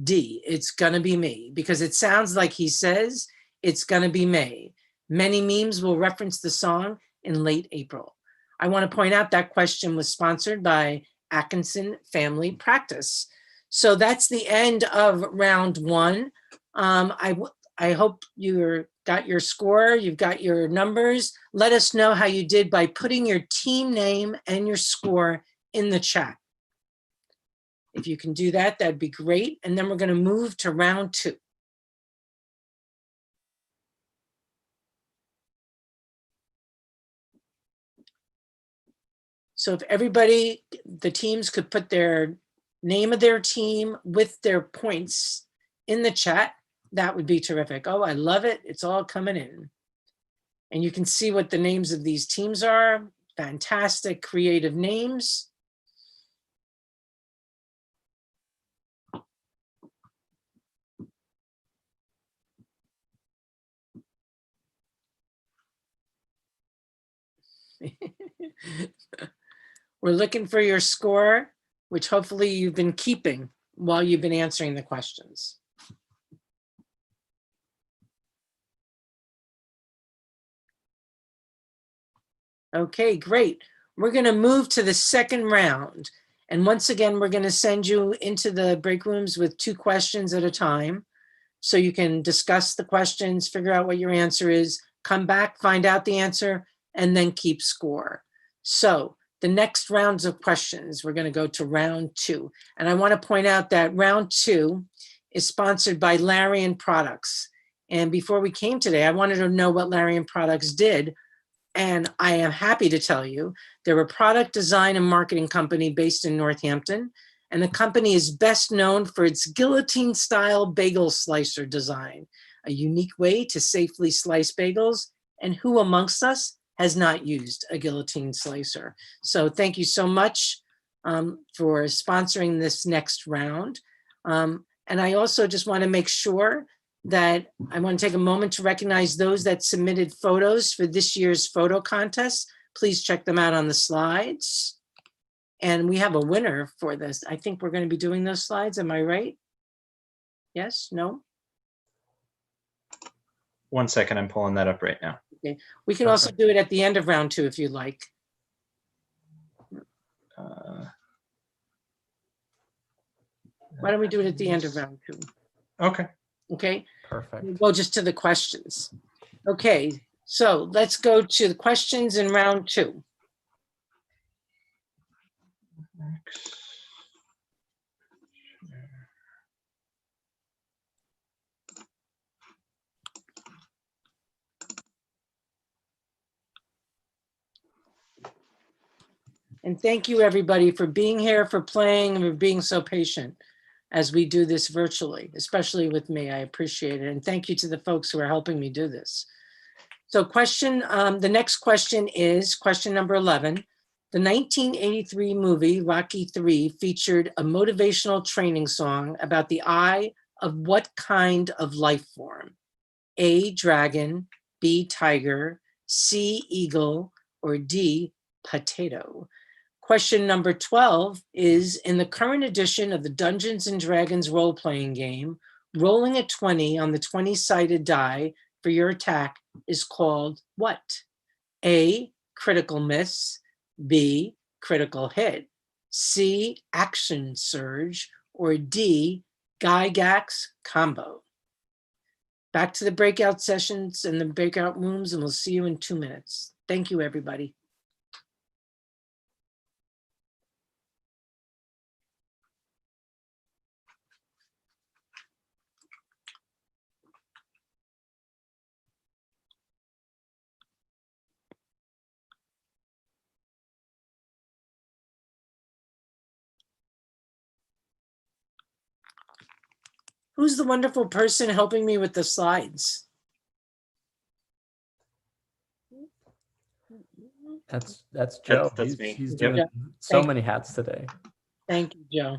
D, It's Gonna Be Me, because it sounds like he says it's gonna be May. Many memes will reference the song in late April. I want to point out that question was sponsored by Atkinson Family Practice. So that's the end of round one. I hope you got your score, you've got your numbers. Let us know how you did by putting your team name and your score in the chat. If you can do that, that'd be great. And then we're going to move to round two. So if everybody, the teams could put their name of their team with their points in the chat, that would be terrific. Oh, I love it. It's all coming in. And you can see what the names of these teams are. Fantastic creative names. We're looking for your score, which hopefully you've been keeping while you've been answering the questions. Okay, great. We're going to move to the second round. And once again, we're going to send you into the break rooms with 2 questions at a time. So you can discuss the questions, figure out what your answer is, come back, find out the answer, and then keep score. So the next rounds of questions, we're going to go to round 2. And I want to point out that round 2 is sponsored by Larian Products. And before we came today, I wanted to know what Larian Products did. And I am happy to tell you, they're a product design and marketing company based in Northampton. And the company is best known for its guillotine-style bagel slicer design, a unique way to safely slice bagels. And who amongst us has not used a guillotine slicer? So thank you so much for sponsoring this next round. And I also just want to make sure that I want to take a moment to recognize those that submitted photos for this year's photo contest. Please check them out on the slides. And we have a winner for this. I think we're going to be doing those slides. Am I right? Yes? No? 1 second, I'm pulling that up right now. Okay. We can also do it at the end of round 2 if you'd like. Why don't we do it at the end of round 2? Okay. Okay. Perfect. We'll go just to the questions. Okay. So let's go to the questions in round 2. And thank you, everybody, for being here, for playing, and for being so patient as we do this virtually, especially with me. I appreciate it. And thank you to the folks who are helping me do this. So the next question is question number 11. The 1983 movie Rocky III featured a motivational training song about the eye of what kind of life form? A, dragon, B, tiger, C, eagle, or D, potato? Question number 12 is, in the current edition of the Dungeons and Dragons role-playing game, rolling a 20 on the 20-sided die for your attack is called what? A, critical miss, B, critical hit, C, action surge, or D, Gygax combo. Back to the breakout sessions and the breakout rooms, and we'll see you in 2 minutes. Thank you, everybody. Who's the wonderful person helping me with the slides? That's Joe. That's me. He's Yep. doing so Thank many hats today. Thank you, Joe.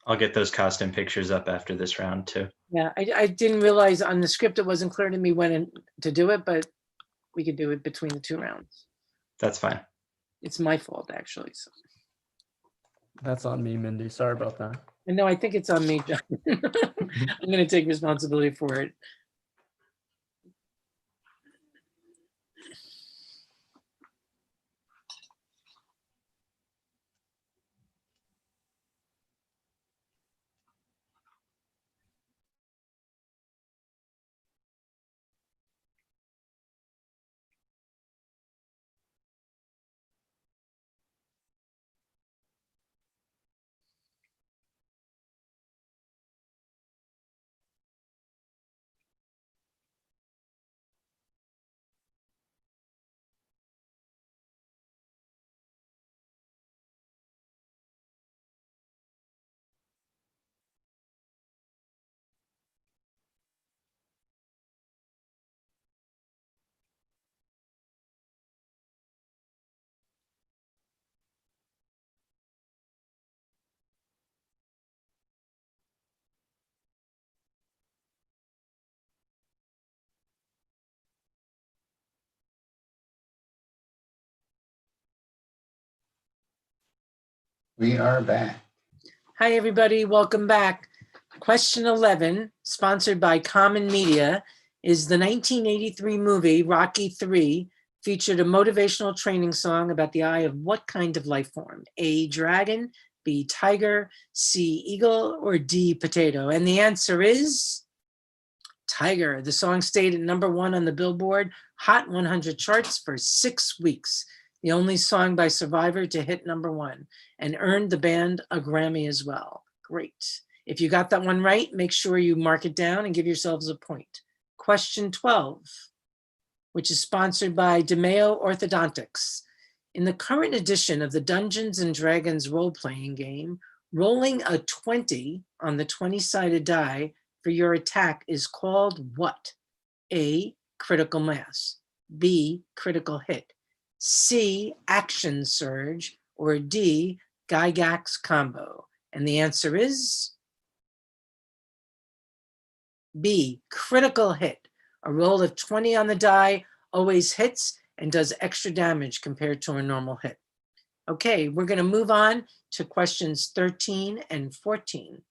I'll get those costume pictures up after this round too. Yeah, I didn't realize on the script it wasn't clear to me when to do it, but we could do it between the 2 rounds. That's fine. It's my fault, actually. So. That's on me, Mindy. Sorry about that. And no, I think it's on me, John. I'm going to take responsibility for it. We are back. Hi, everybody. Welcome back. Question 11, sponsored by Common Media, is the 1983 movie Rocky III featured a motivational training song about the eye of what kind of life form? A, dragon, B, tiger, C, eagle, or D, potato? And the answer is tiger. The song stayed at #1 on the Billboard Hot 100 charts for 6 weeks. The only song by Survivor to hit #1 and earned the band a Grammy as well. Great. If you got that one right, make sure you mark it down and give yourselves a point. Question 12, which is sponsored by DeMeo Orthodontics. In the current edition of the Dungeons and Dragons role-playing game, rolling a 20 on the 20-sided die for your attack is called what? A, critical mass, B, critical hit, C, action surge, or D, Gygax combo? And the answer is B, critical hit. A roll of 20 on the die always hits and does extra damage compared to a normal hit. Okay, we're going to move on to questions 13 and 14.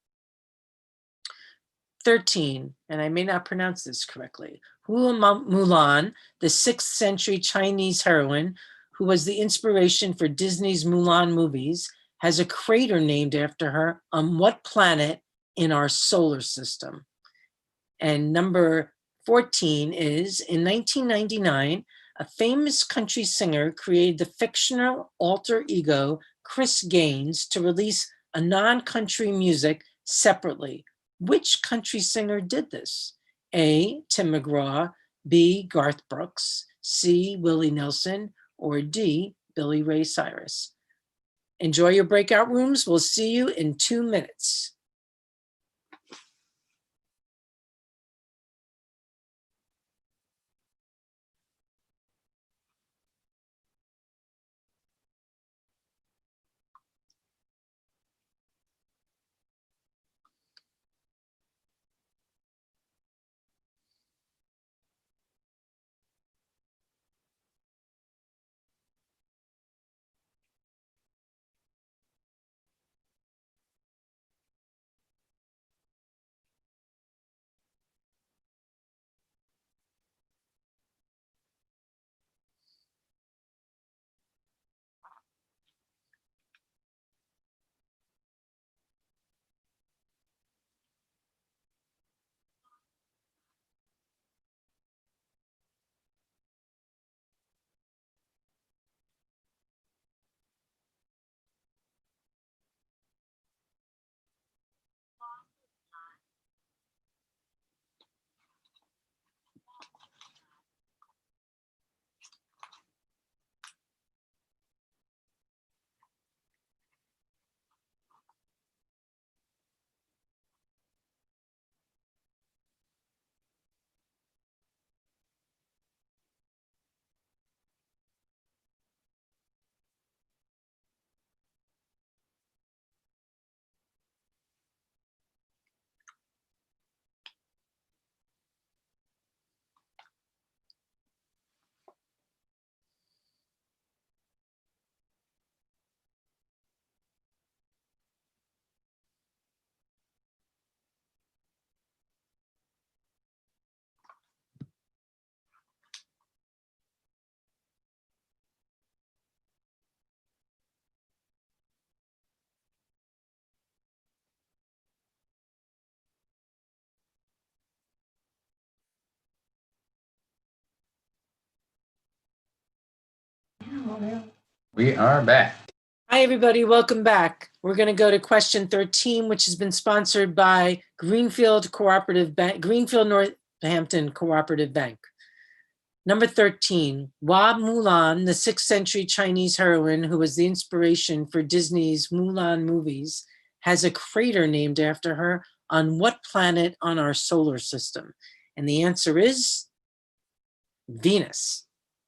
13, and I may not pronounce this correctly. Hua Mulan, the 6th century Chinese heroine who was the inspiration for Disney's Mulan movies, has a crater named after her on what planet in our solar system? And number 14 is, in 1999, a famous country singer created the fictional alter ego Chris Gaines to release a non-country music separately. Which country singer did this? A, Tim McGraw, B, Garth Brooks, C, Willie Nelson, or D, Billy Ray Cyrus? Enjoy your breakout rooms. We'll see you in 2 minutes. We are back. Hi, everybody. Welcome back. We're going to go to question 13, which has been sponsored by Greenfield Cooperative Bank, Greenfield Northampton Cooperative Bank. Number 13, Hua Mulan, the 6th century Chinese heroine who was the inspiration for Disney's Mulan movies, has a crater named after her on what planet on our solar system? And the answer is Venus.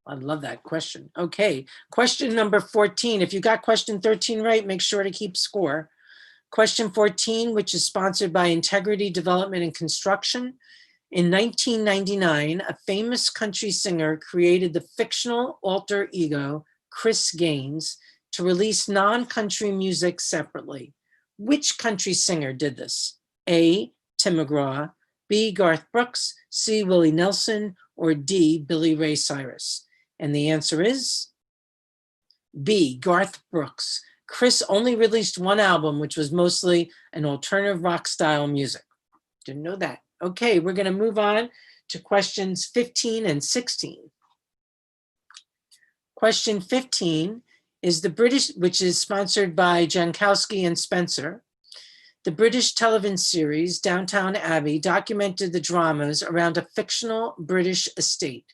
I love that question. Okay, question number 14. If you got question 13 right, make sure to keep score. Question 14, which is sponsored by Integrity Development and Construction. In 1999, a famous country singer created the fictional alter ego Chris Gaines to release non-country music separately. Which country singer did this? A, Tim McGraw, B, Garth Brooks, C, Willie Nelson, or D, Billy Ray Cyrus? And the answer is B, Garth Brooks. Chris only released one album, which was mostly an alternative rock style music. Didn't know that. Okay, we're going to move on to questions 15 and 16. Question 15 is the British, which is sponsored by Jankowski and Spencer. The British television series Downton Abbey documented the dramas around a fictional British estate.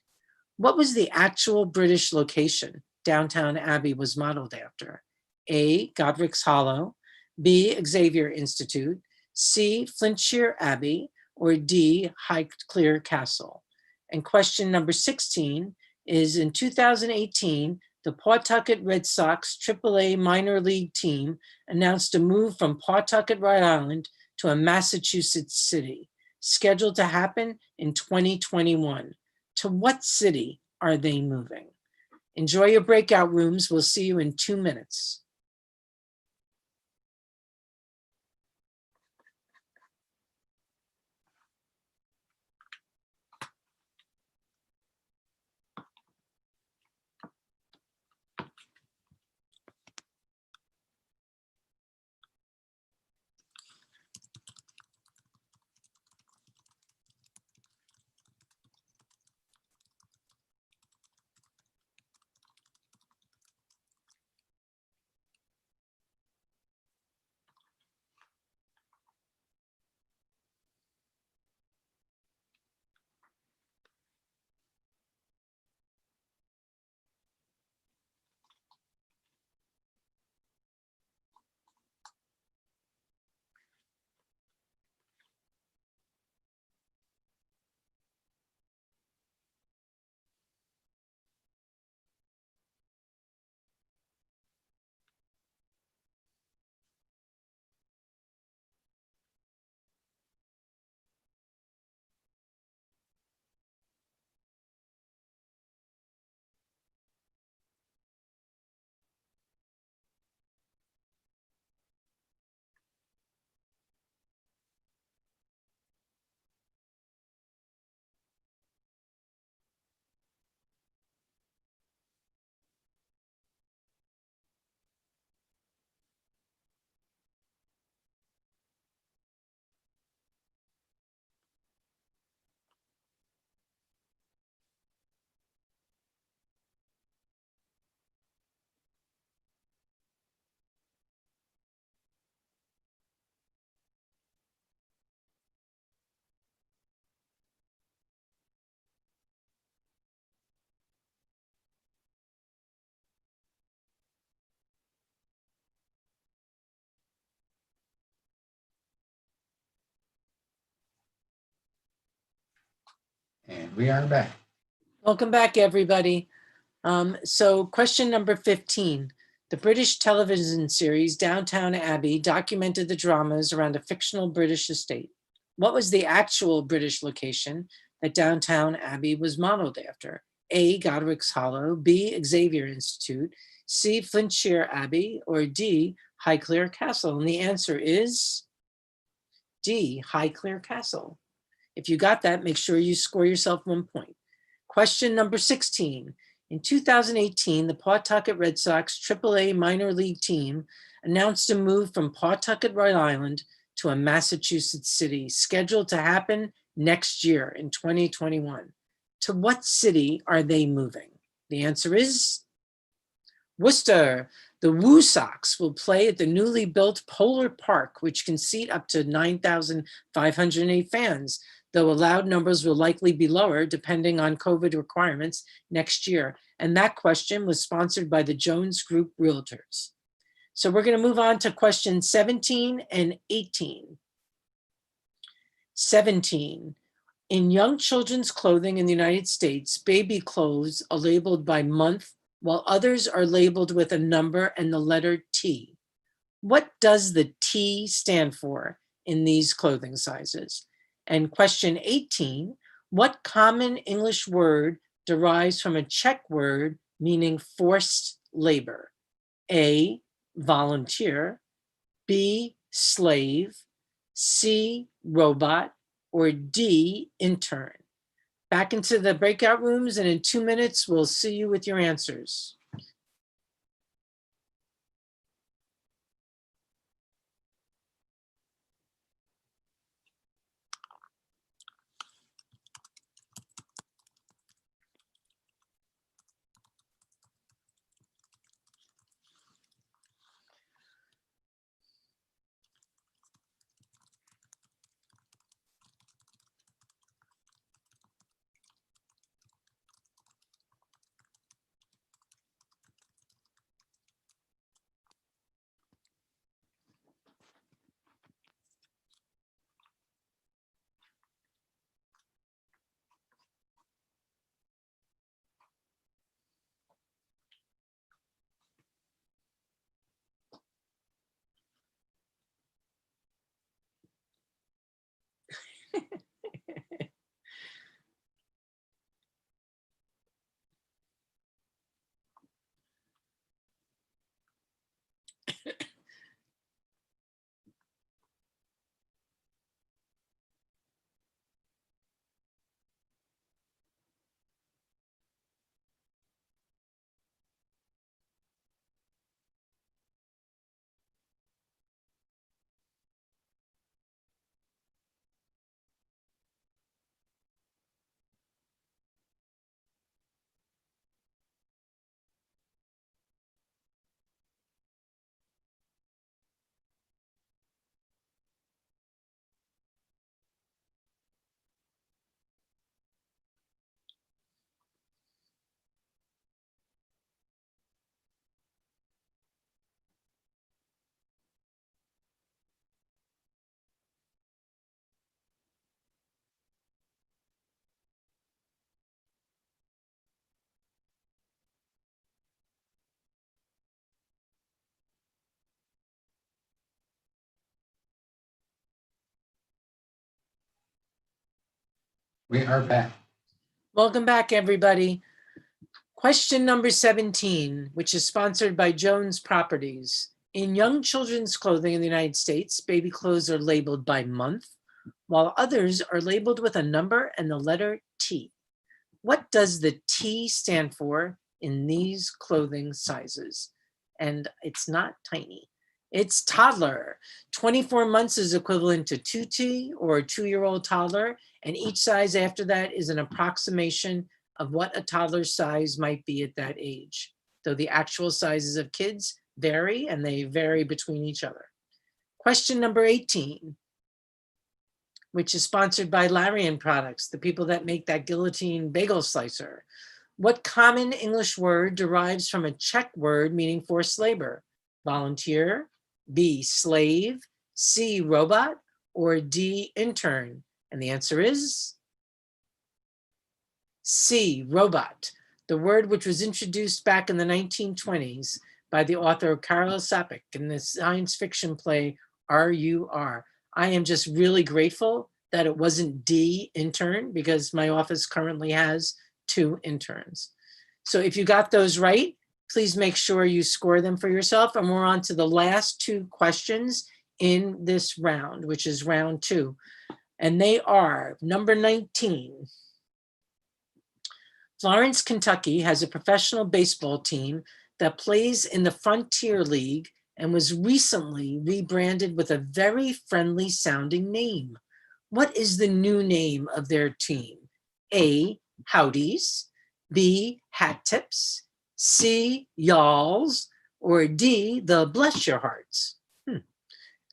What was the actual British location Downton Abbey was modeled after? A, Godric's Hollow, B, Xavier Institute, C, Flintshire Abbey, or D, Highclere Castle? And question number 16 is in 2018, the Pawtucket Red Sox AAA minor league team announced a move from Pawtucket, Rhode Island to a Massachusetts city, scheduled to happen in 2021. To what city are they moving? Enjoy your breakout rooms. We'll see you in 2 minutes. And we are back. Welcome back, everybody. So question number 15. The British television series Downton Abbey documented the dramas around a fictional British estate. What was the actual British location that Downton Abbey was modeled after? A, Godric's Hollow, B, Xavier Institute, C, Flintshire Abbey, or D, Highclere Castle? And the answer is D, Highclere Castle. If you got that, make sure you score yourself 1 point. Question number 16. In 2018, the Pawtucket Red Sox AAA minor league team announced a move from Pawtucket, Rhode Island to a Massachusetts city, scheduled to happen next year in 2021. To what city are they moving? The answer is Worcester. The Woo Sox will play at the newly built Polar Park, which can seat up to 9,508 fans, though allowed numbers will likely be lower depending on COVID requirements next year. And that question was sponsored by the Jones Group Realtors. So we're going to move on to questions 17 and 18. 17. In young children's clothing in the United States, baby clothes are labeled by month, while others are labeled with a number and the letter T. What does the T stand for in these clothing sizes? And question 18, what common English word derives from a Czech word meaning forced labor? A, volunteer, B, slave, C, robot, or D, intern? Back into the breakout rooms, and in 2 minutes, we'll see you with your answers. We are back. Welcome back, everybody. Question number 17, which is sponsored by Jones Properties. In young children's clothing in the United States, baby clothes are labeled by month, while others are labeled with a number and the letter T. What does the T stand for in these clothing sizes? And it's not tiny. It's toddler. 24 months is equivalent to 2T, or a 2-year-old toddler, and each size after that is an approximation of what a toddler's size might be at that age. Though the actual sizes of kids vary, and they vary between each other. Question number 18, which is sponsored by Larian Products, the people that make that guillotine bagel slicer. What common English word derives from a Czech word meaning forced labor? Volunteer, B, slave, C, robot, or D, intern? And the answer is C, robot, the word which was introduced back in the 1920s by the author Karel Čapek in the science fiction play R.U.R. I am just really grateful that it wasn't D, intern, because my office currently has 2 interns. So if you got those right, please make sure you score them for yourself. And we're on to the last 2 questions in this round, which is round 2. And they are number 19. Florence, Kentucky has a professional baseball team that plays in the Frontier League and was recently rebranded with a very friendly sounding name. What is the new name of their team? A, Howdies, B, Hat Tips, C, Y'alls, or D, the Bless Your Hearts?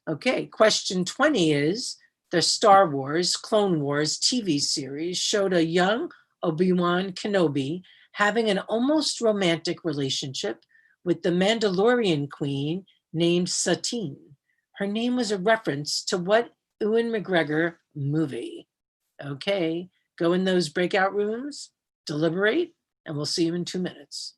Okay, question 20 is, the Star Wars Clone Wars TV series showed a young Obi-Wan Kenobi having an almost romantic relationship with the Mandalorian queen named Satine. Her name was a reference to what Ewan McGregor movie? Okay, go in those breakout rooms, deliberate, and we'll see you in 2 minutes.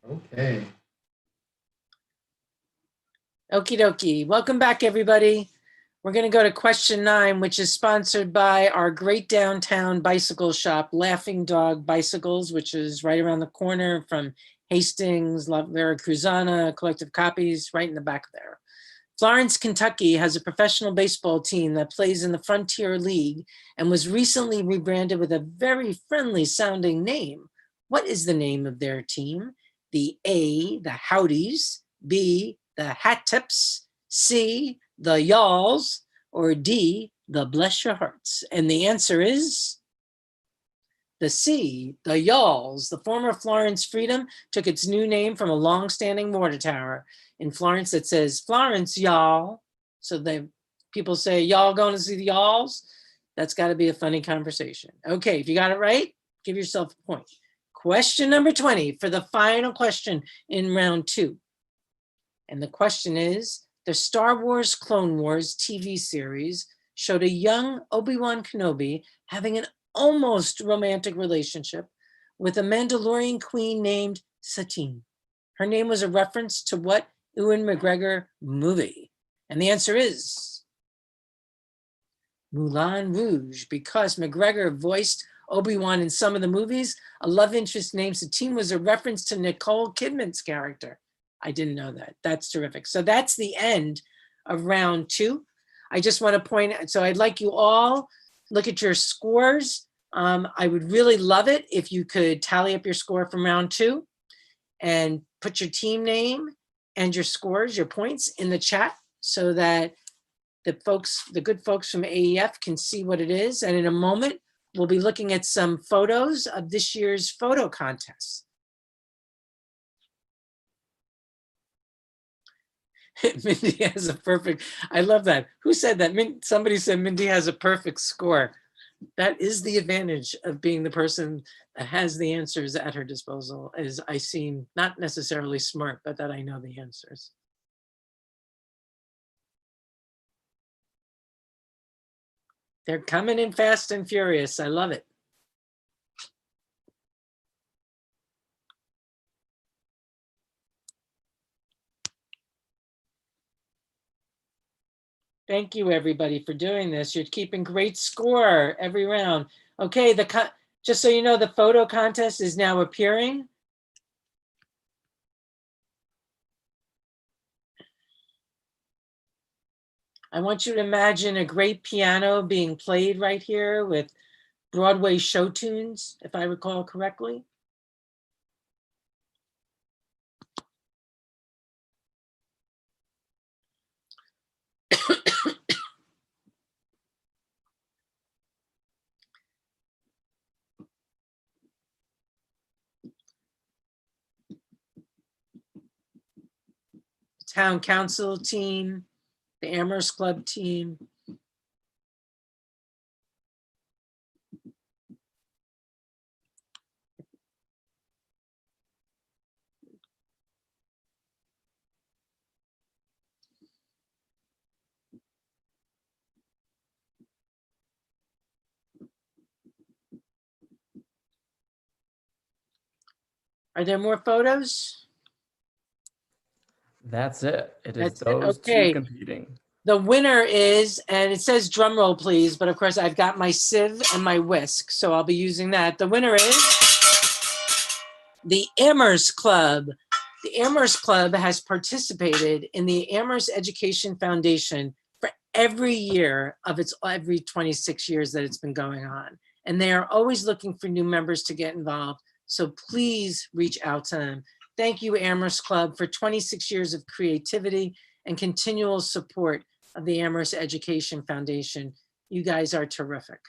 Okay. Okie dokie. Welcome back, everybody. We're going to go to question 9, which is sponsored by our great downtown bicycle shop, Laughing Dog Bicycles, which is right around the corner from Hastings, La Vera Cruzana, Collective Copies, right in the back there. Florence, Kentucky has a professional baseball team that plays in the Frontier League and was recently rebranded with a very friendly sounding name. What is the name of their team? The A, the Howdies, B, the Hat Tips, C, the Y'alls, or D, the Bless Your Hearts? And the answer is the C, the Y'alls. The former Florence Freedom took its new name from a long-standing water tower in Florence that says Florence, y'all. So people say, y'all going to see the Y'alls? That's got to be a funny conversation. Okay, if you got it right, give yourself a point. Question number 20 for the final question in round 2. And the question is, the Star Wars Clone Wars TV series showed a young Obi-Wan Kenobi having an almost romantic relationship with a Mandalorian queen named Satine. Her name was a reference to what Ewan McGregor movie? And the answer is Moulin Rouge, because McGregor voiced Obi-Wan in some of the movies. A love interest named Satine was a reference to Nicole Kidman's character. I didn't know that. That's terrific. So that's the end of round 2. I just want to point out, so I'd like you all look at your scores. I would really love it if you could tally up your score from round 2 and put your team name and your scores, your points in the chat so that the good folks from AEF can see what it is. And in a moment, we'll be looking at some photos of this year's photo contest. Mindy has a perfect, I love that. Who said that? Somebody said Mindy has a perfect score. That is the advantage of being the person that has the answers at her disposal, is I seem not necessarily smart, but that I know the answers. They're coming in fast and furious. I love it. Thank you, everybody, for doing this. You're keeping great score every round. Okay, just so you know, the photo contest is now appearing. I want you to imagine a great piano being played right here with Broadway show tunes, if I recall correctly. Town council team, the Amherst Club team. Are there more photos? That's it. It is That's it. those Okay. two competing. The winner is, and it says drum roll, please, but of course I've got my sieve and my whisk, so I'll be using that. The winner is the Amherst Club. The Amherst Club has participated in the Amherst Education Foundation for every year of its every 26 years that it's been going on. And they are always looking for new members to get involved. So please reach out to them. Thank you, Amherst Club, for 26 years of creativity and continual support of the Amherst Education Foundation. You guys are terrific.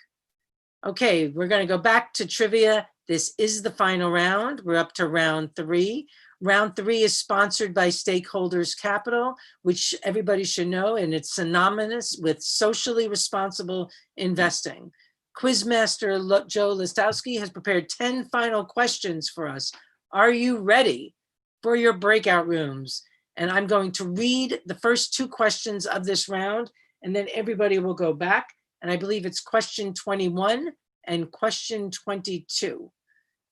Okay, we're going to go back to trivia. This is the final round. We're up to round 3. Round 3 is sponsored by Stakeholders Capital, which everybody should know, and it's synonymous with socially responsible investing. Quizmaster Joe Listowski has prepared 10 final questions for us. Are you ready for your breakout rooms? And I'm going to read the first 2 questions of this round, and then everybody will go back. And I believe it's question 21 and question 22.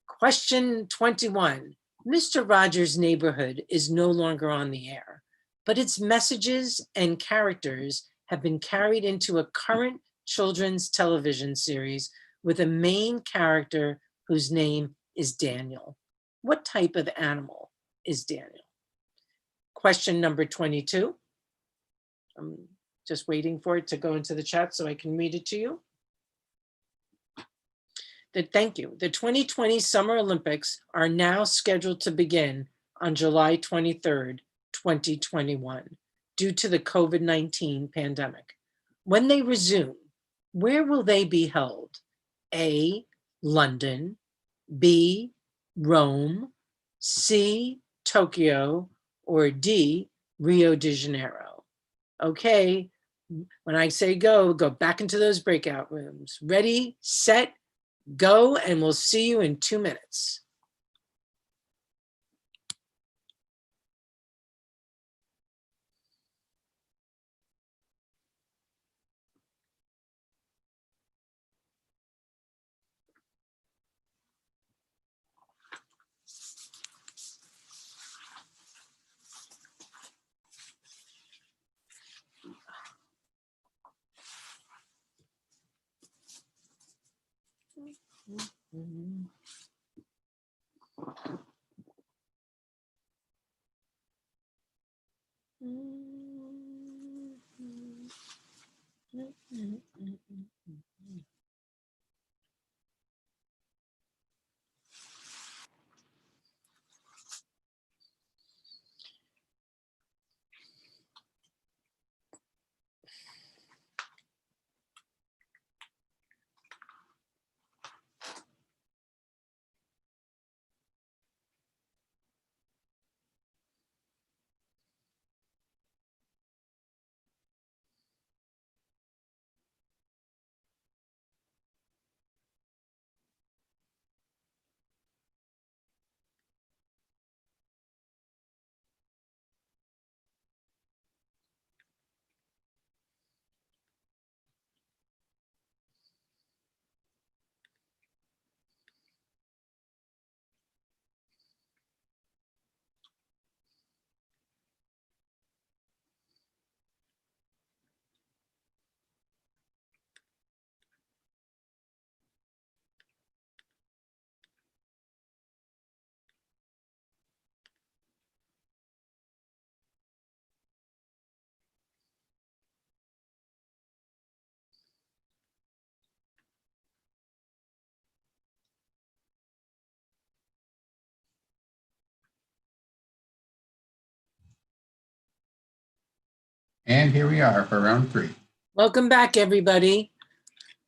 Question 21. Mr. Rogers' Neighborhood is no longer on the air, but its messages and characters have been carried into a current children's television series with a main character whose name is Daniel. What type of animal is Daniel? Question number 22. I'm just waiting for it to go into the chat so I can read it to you. Thank you. The 2020 Summer Olympics are now scheduled to begin on July 23rd, 2021, due to the COVID-19 pandemic. When they resume, where will they be held? A, London, B, Rome, C, Tokyo, or D, Rio de Janeiro? Okay, when I say go back into those breakout rooms. Ready, set, go, and we'll see you in 2 minutes. And here we are for round 3. Welcome back, everybody.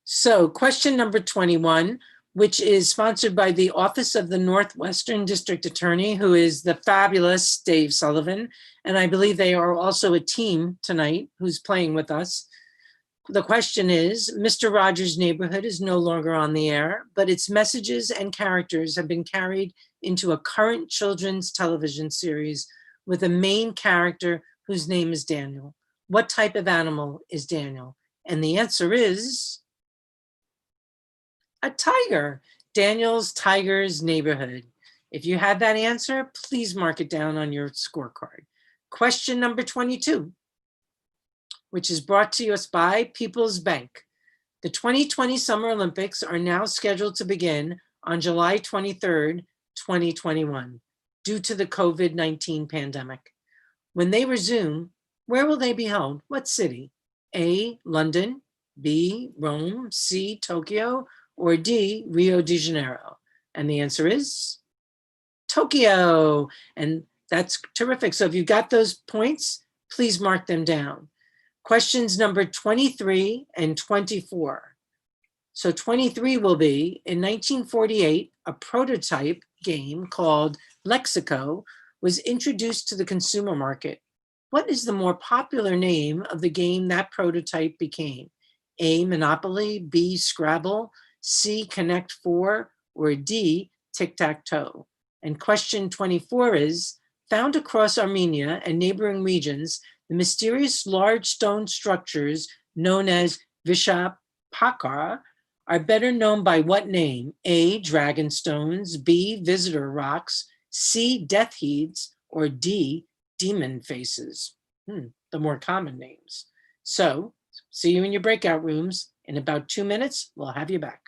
So question number 21, which is sponsored by the Office of the Northwestern District Attorney, who is the fabulous Dave Sullivan. And I believe they are also a team tonight who's playing with us. The question is, Mr. Rogers' Neighborhood is no longer on the air, but its messages and characters have been carried into a current children's television series with a main character whose name is Daniel. What type of animal is Daniel? And the answer is a tiger. Daniel's Tiger's Neighborhood. If you had that answer, please mark it down on your scorecard. Question number 22, which is brought to us by People's Bank. The 2020 Summer Olympics are now scheduled to begin on July 23rd, 2021, due to the COVID-19 pandemic. When they resume, where will they be held? What city? A, London, B, Rome, C, Tokyo, or D, Rio de Janeiro? And the answer is Tokyo. And that's terrific. So if you've got those points, please mark them down. Questions number 23 and 24. So 23 will be, in 1948, a prototype game called Lexico was introduced to the consumer market. What is the more popular name of the game that prototype became? A, Monopoly, B, Scrabble, C, Connect 4, or D, Tic-Tac-Toe? And question 24 is, found across Armenia and neighboring regions, the mysterious large stone structures known as Vishapakara are better known by what name? A, dragon stones, B, visitor rocks, C, death heads, or D, demon faces? The more common names. So see you in your breakout rooms. In about 2 minutes, we'll have you back.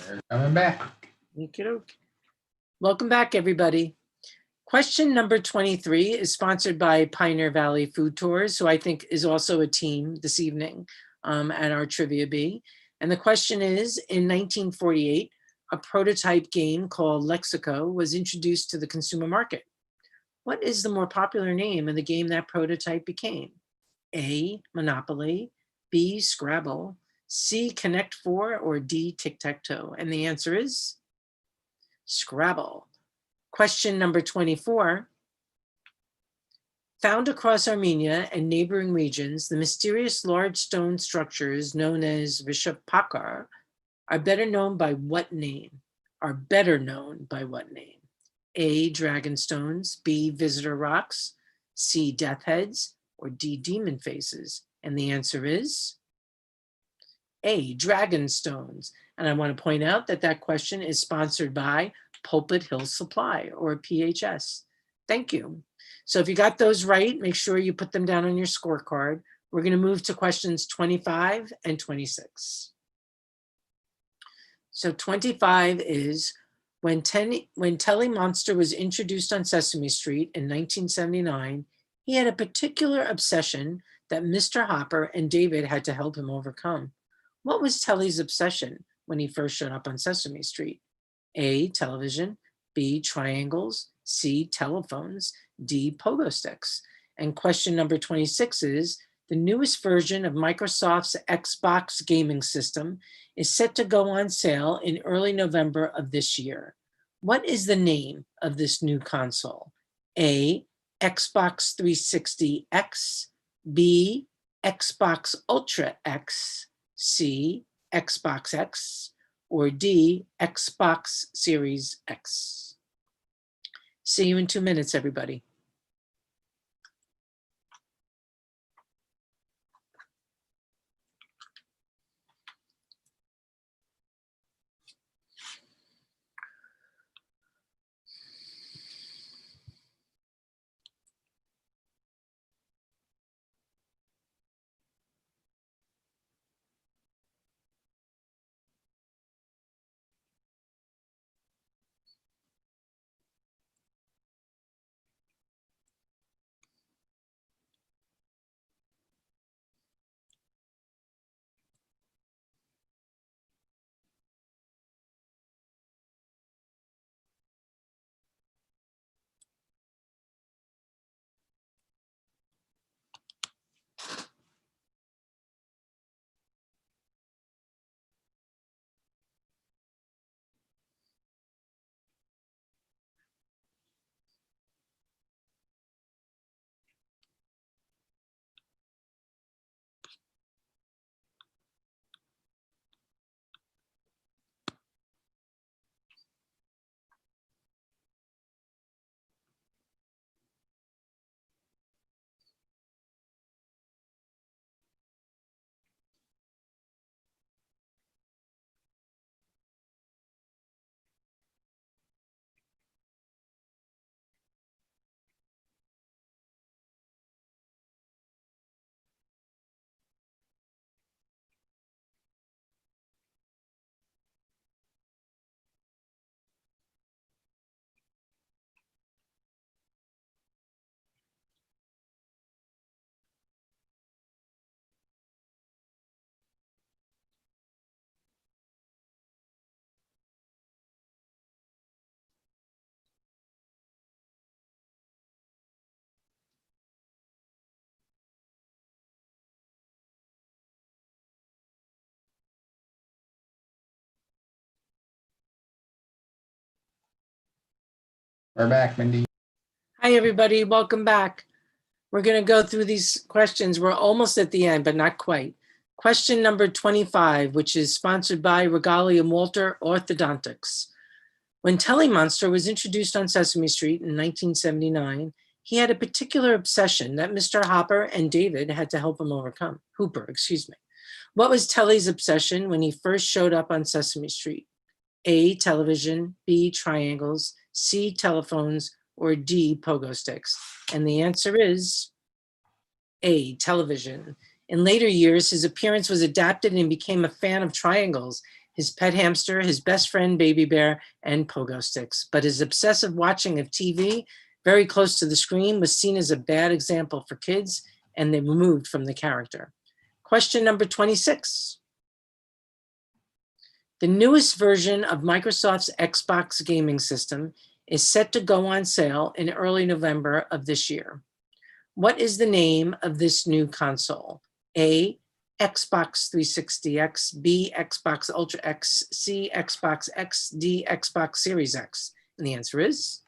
They're coming back. Okey-doke. Welcome back, everybody. Question number 23 is sponsored by Pioneer Valley Food Tours, who I think is also a team this evening at our Trivia Bee. And the question is, in 1948, a prototype game called Lexico was introduced to the consumer market. What is the more popular name of the game that prototype became? A, Monopoly, B, Scrabble, C, Connect Four, or D, Tic-Tac-Toe? And the answer is Scrabble. Question number 24. Found across Armenia and neighboring regions, the mysterious large stone structures known as Vishapakar are better known by what name? A, dragon stones, B, visitor rocks, C, death heads, or D, demon faces? And the answer is A, dragon stones. And I want to point out that that question is sponsored by Pulpit Hill Supply, or PHS. Thank you. So if you got those right, make sure you put them down on your scorecard. We're going to move to questions 25 and 26. So 25 is, when Telly Monster was introduced on Sesame Street in 1979, he had a particular obsession that Mr. Hopper and David had to help him overcome. What was Telly's obsession when he first showed up on Sesame Street? A, television, B, triangles, C, telephones, D, pogo sticks. And question number 26 is, the newest version of Microsoft's Xbox gaming system is set to go on sale in early November of this year. What is the name of this new console? A, Xbox 360 X, B, Xbox Ultra X, C, Xbox X, or D, Xbox Series X? See you in 2 minutes, everybody. We're back, Mindy. Hi, everybody. Welcome back. We're going to go through these questions. We're almost at the end, but not quite. Question number 25, which is sponsored by Regali and Walter Orthodontics. When Monster was introduced on Sesame Street in 1979, he had a particular obsession that Mr. Hopper and David had to help him overcome. Hooper, excuse me. What was Telly's obsession when he first showed up on Sesame Street? A, television, B, triangles, C, telephones, or D, pogo sticks? And the answer is A, television. In later years, his appearance was adapted and he became a fan of triangles, his pet hamster, his best friend, Baby Bear, and pogo sticks. But his obsessive watching of TV very close to the screen was seen as a bad example for kids, and they removed from the character. Question number 26. The newest version of Microsoft's Xbox gaming system is set to go on sale in early November of this year. What is the name of this new console? A, Xbox 360X, B, Xbox Ultra X, C, Xbox X, D, Xbox Series X. And the answer is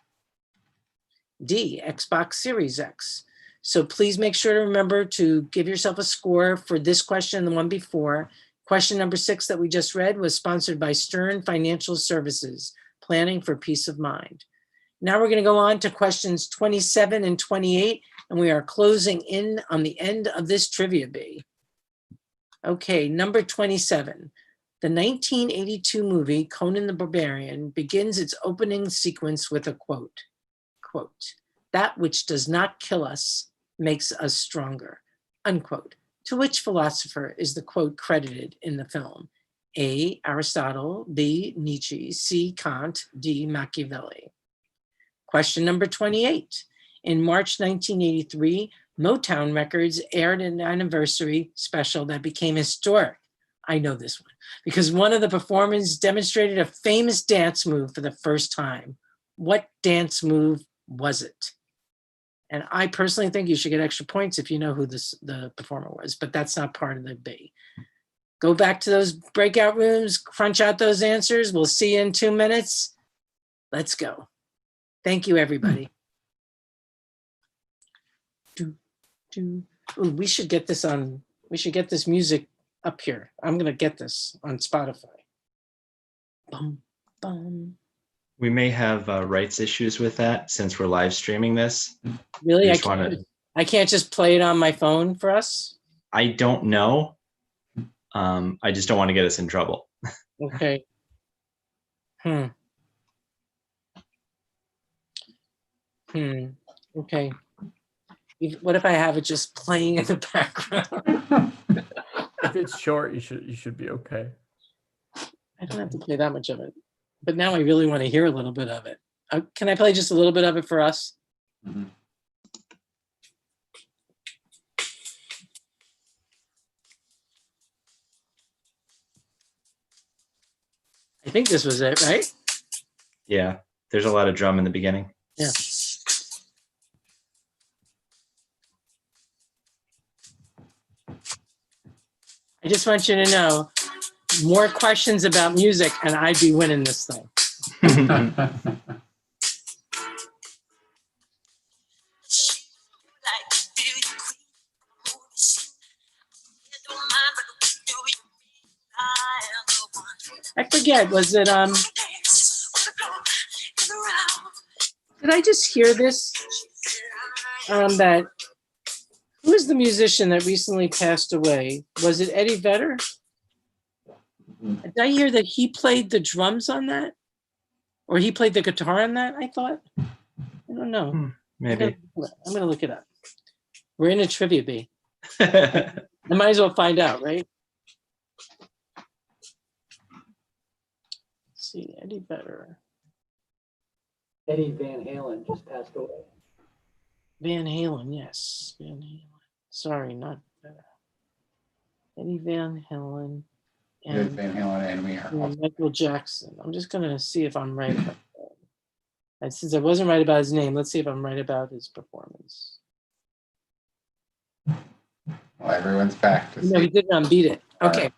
D, Xbox Series X. So please make sure to remember to give yourself a score for this question and the one before. Question number 6 that we just read was sponsored by Stern Financial Services, Planning for Peace of Mind. Now we're going to go on to questions 27 and 28, and we are closing in on the end of this Trivia Bee. Okay, number 27. The 1982 movie Conan the Barbarian begins its opening sequence with a quote. Quote, "That which does not kill us makes us stronger," unquote. To which philosopher is the quote credited in the film? A, Aristotle, B, Nietzsche, C, Kant, D, Machiavelli. Question number 28. In March 1983, Motown Records aired an anniversary special that became historic. I know this one because one of the performers demonstrated a famous dance move for the first time. What dance move was it? And I personally think you should get extra points if you know who the performer was, but that's not part of the B. Go back to those breakout rooms, crunch out those answers. We'll see you in 2 minutes. Let's go. Thank you, everybody. Ooh, we should get this on, we should get this music up here. I'm going to get this on Spotify. Bum, bum. We may have rights issues with that since we're live streaming this. Really? I I can't just play it on my phone for us? I don't know. I just don't want to get us in trouble. Okay. Okay. What if I have it just playing in the background? If it's short, you should be okay. I don't have to play that much of it. But now I really want to hear a little bit of it. Can I play just a little bit of it for us? Mm-hmm. I think this was it, right? Yeah, there's a lot of drum in the beginning. Yeah. I just want you to know, more questions about music and I'd be winning this thing. I forget, was it, did I just hear this? That, who is the musician that recently passed away? Was it Eddie Vedder? Did I hear that he played the drums on that? Or he played the guitar on that, I thought? I don't know. Maybe. I'm gonna look it up. We're in a Trivia Bee. I might as well find out, right? Let's see, Eddie Vedder. Eddie Van Halen just passed away. Van Halen, yes. Van Halen. Sorry, not Vedder. Eddie Van Halen. It is Van Halen, and we are. Michael Jackson. I'm just gonna see if I'm right about that. And since I wasn't right about his name, let's see if I'm right about his performance. Well, everyone's back to No, he see. did not beat it. Okay.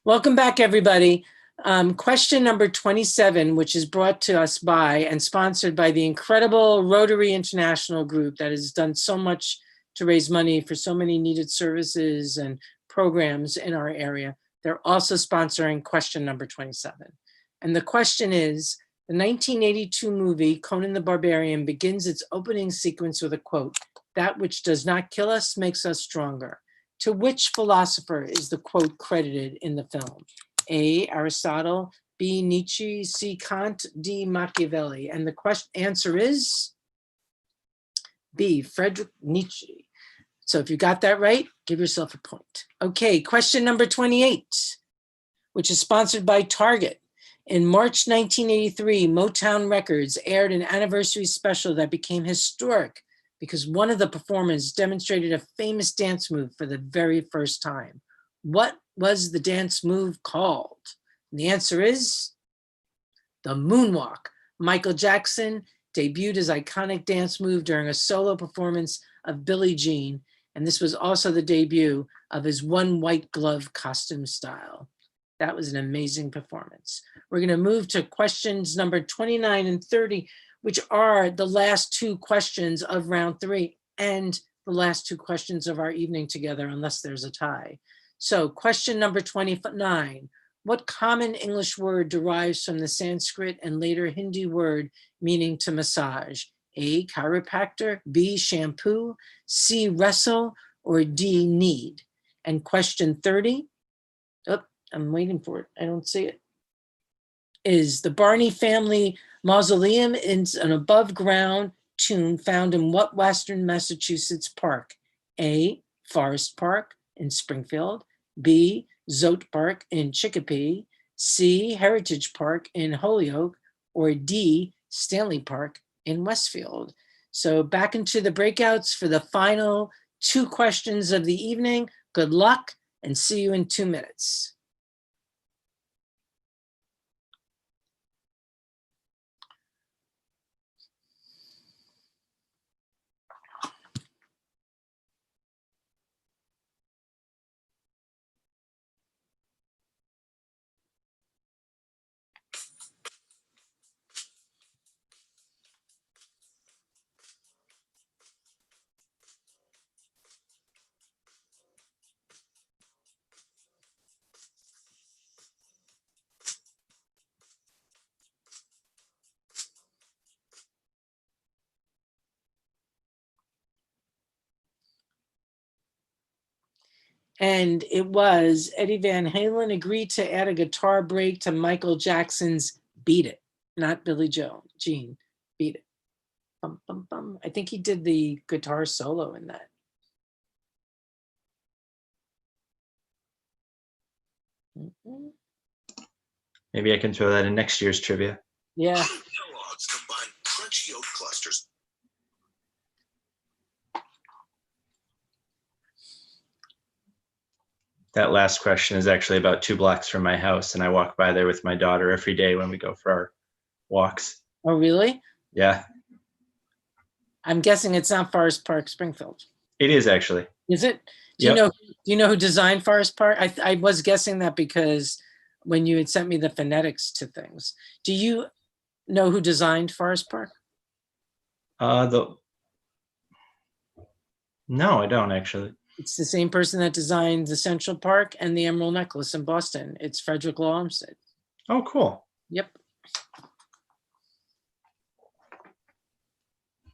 Welcome back, everybody. Question number 27, which is brought to us by and sponsored by the incredible Rotary International Group that has done so much to raise money for so many needed services and programs in our area. They're also sponsoring question number 27. And the question is, the 1982 movie Conan the Barbarian begins its opening sequence with a quote, "That which does not kill us makes us stronger." To which philosopher is the quote credited in the film? A, Aristotle, B, Nietzsche, C, Kant, D, Machiavelli. And the answer is B, Friedrich Nietzsche. So if you got that right, give yourself a point. Okay, question number 28, which is sponsored by Target. In March 1983, Motown Records aired an anniversary special that became historic because one of the performers demonstrated a famous dance move for the very first time. What was the dance move called? And the answer is the moonwalk. Michael Jackson debuted his iconic dance move during a solo performance of Billie Jean, and this was also the debut of his one white glove costume style. That was an amazing performance. We're going to move to questions number 29 and 30, which are the last two questions of round 3 and the last two questions of our evening together, unless there's a tie. So question number 29, what common English word derives from the Sanskrit and later Hindi word meaning to massage? A, chiropractor, B, shampoo, C, wrestle, or D, need? And question 30, oh, I'm waiting for it, I don't see it, is the Barney family mausoleum is an above ground tomb found in what Western Massachusetts park? A, Forest Park in Springfield, B, Zote Park in Chicopee, C, Heritage Park in Holyoke, or D, Stanley Park in Westfield. So back into the breakouts for the final two questions of the evening. Good luck and see you in 2 minutes. And it was Eddie Van Halen agreed to add a guitar break to Michael Jackson's Beat It, not Billie Jean, Beat It. Bum, bum, bum. I think he did the guitar solo in that. Maybe I can throw that in next year's trivia. Yeah. Kellogg's combine crunchy oat clusters. That last question is actually about 2 blocks from my house, and I walk by there with my daughter every day when we go for our walks. Oh, really? Yeah, I'm guessing it's not Forest Park, Springfield. it is actually. Is it? Do Yep. you know who designed Forest Park? I was guessing that because when you had sent me the phonetics to things. Do you know who designed Forest Park? No, I don't actually. It's the same person that designed the Central Park and the Emerald Necklace in Boston. It's Frederick Law Olmsted. Oh, cool. Yep.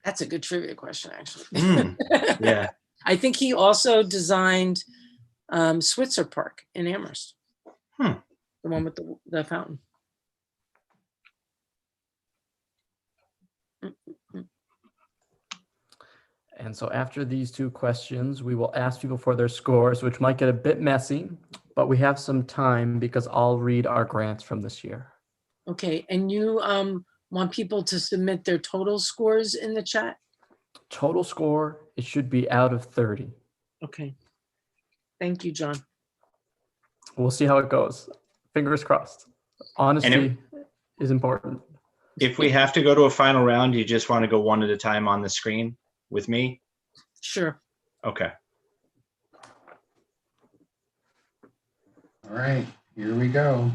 That's a good trivia question, actually. Yeah. I think he also designed Switzer Park in Amherst. Hmm. The one with the fountain. And so after these two questions, we will ask people for their scores, which might get a bit messy, but we have some time because I'll read our grants from this year. Okay, and you want people to submit their total scores in the chat? Total score, it should be out of 30. Okay. Thank you, John. We'll see how it goes. Fingers crossed. Honesty is important. If we have to go to a final round, you just want to go one at a time on the screen with me? Sure. Okay. All right, here we go.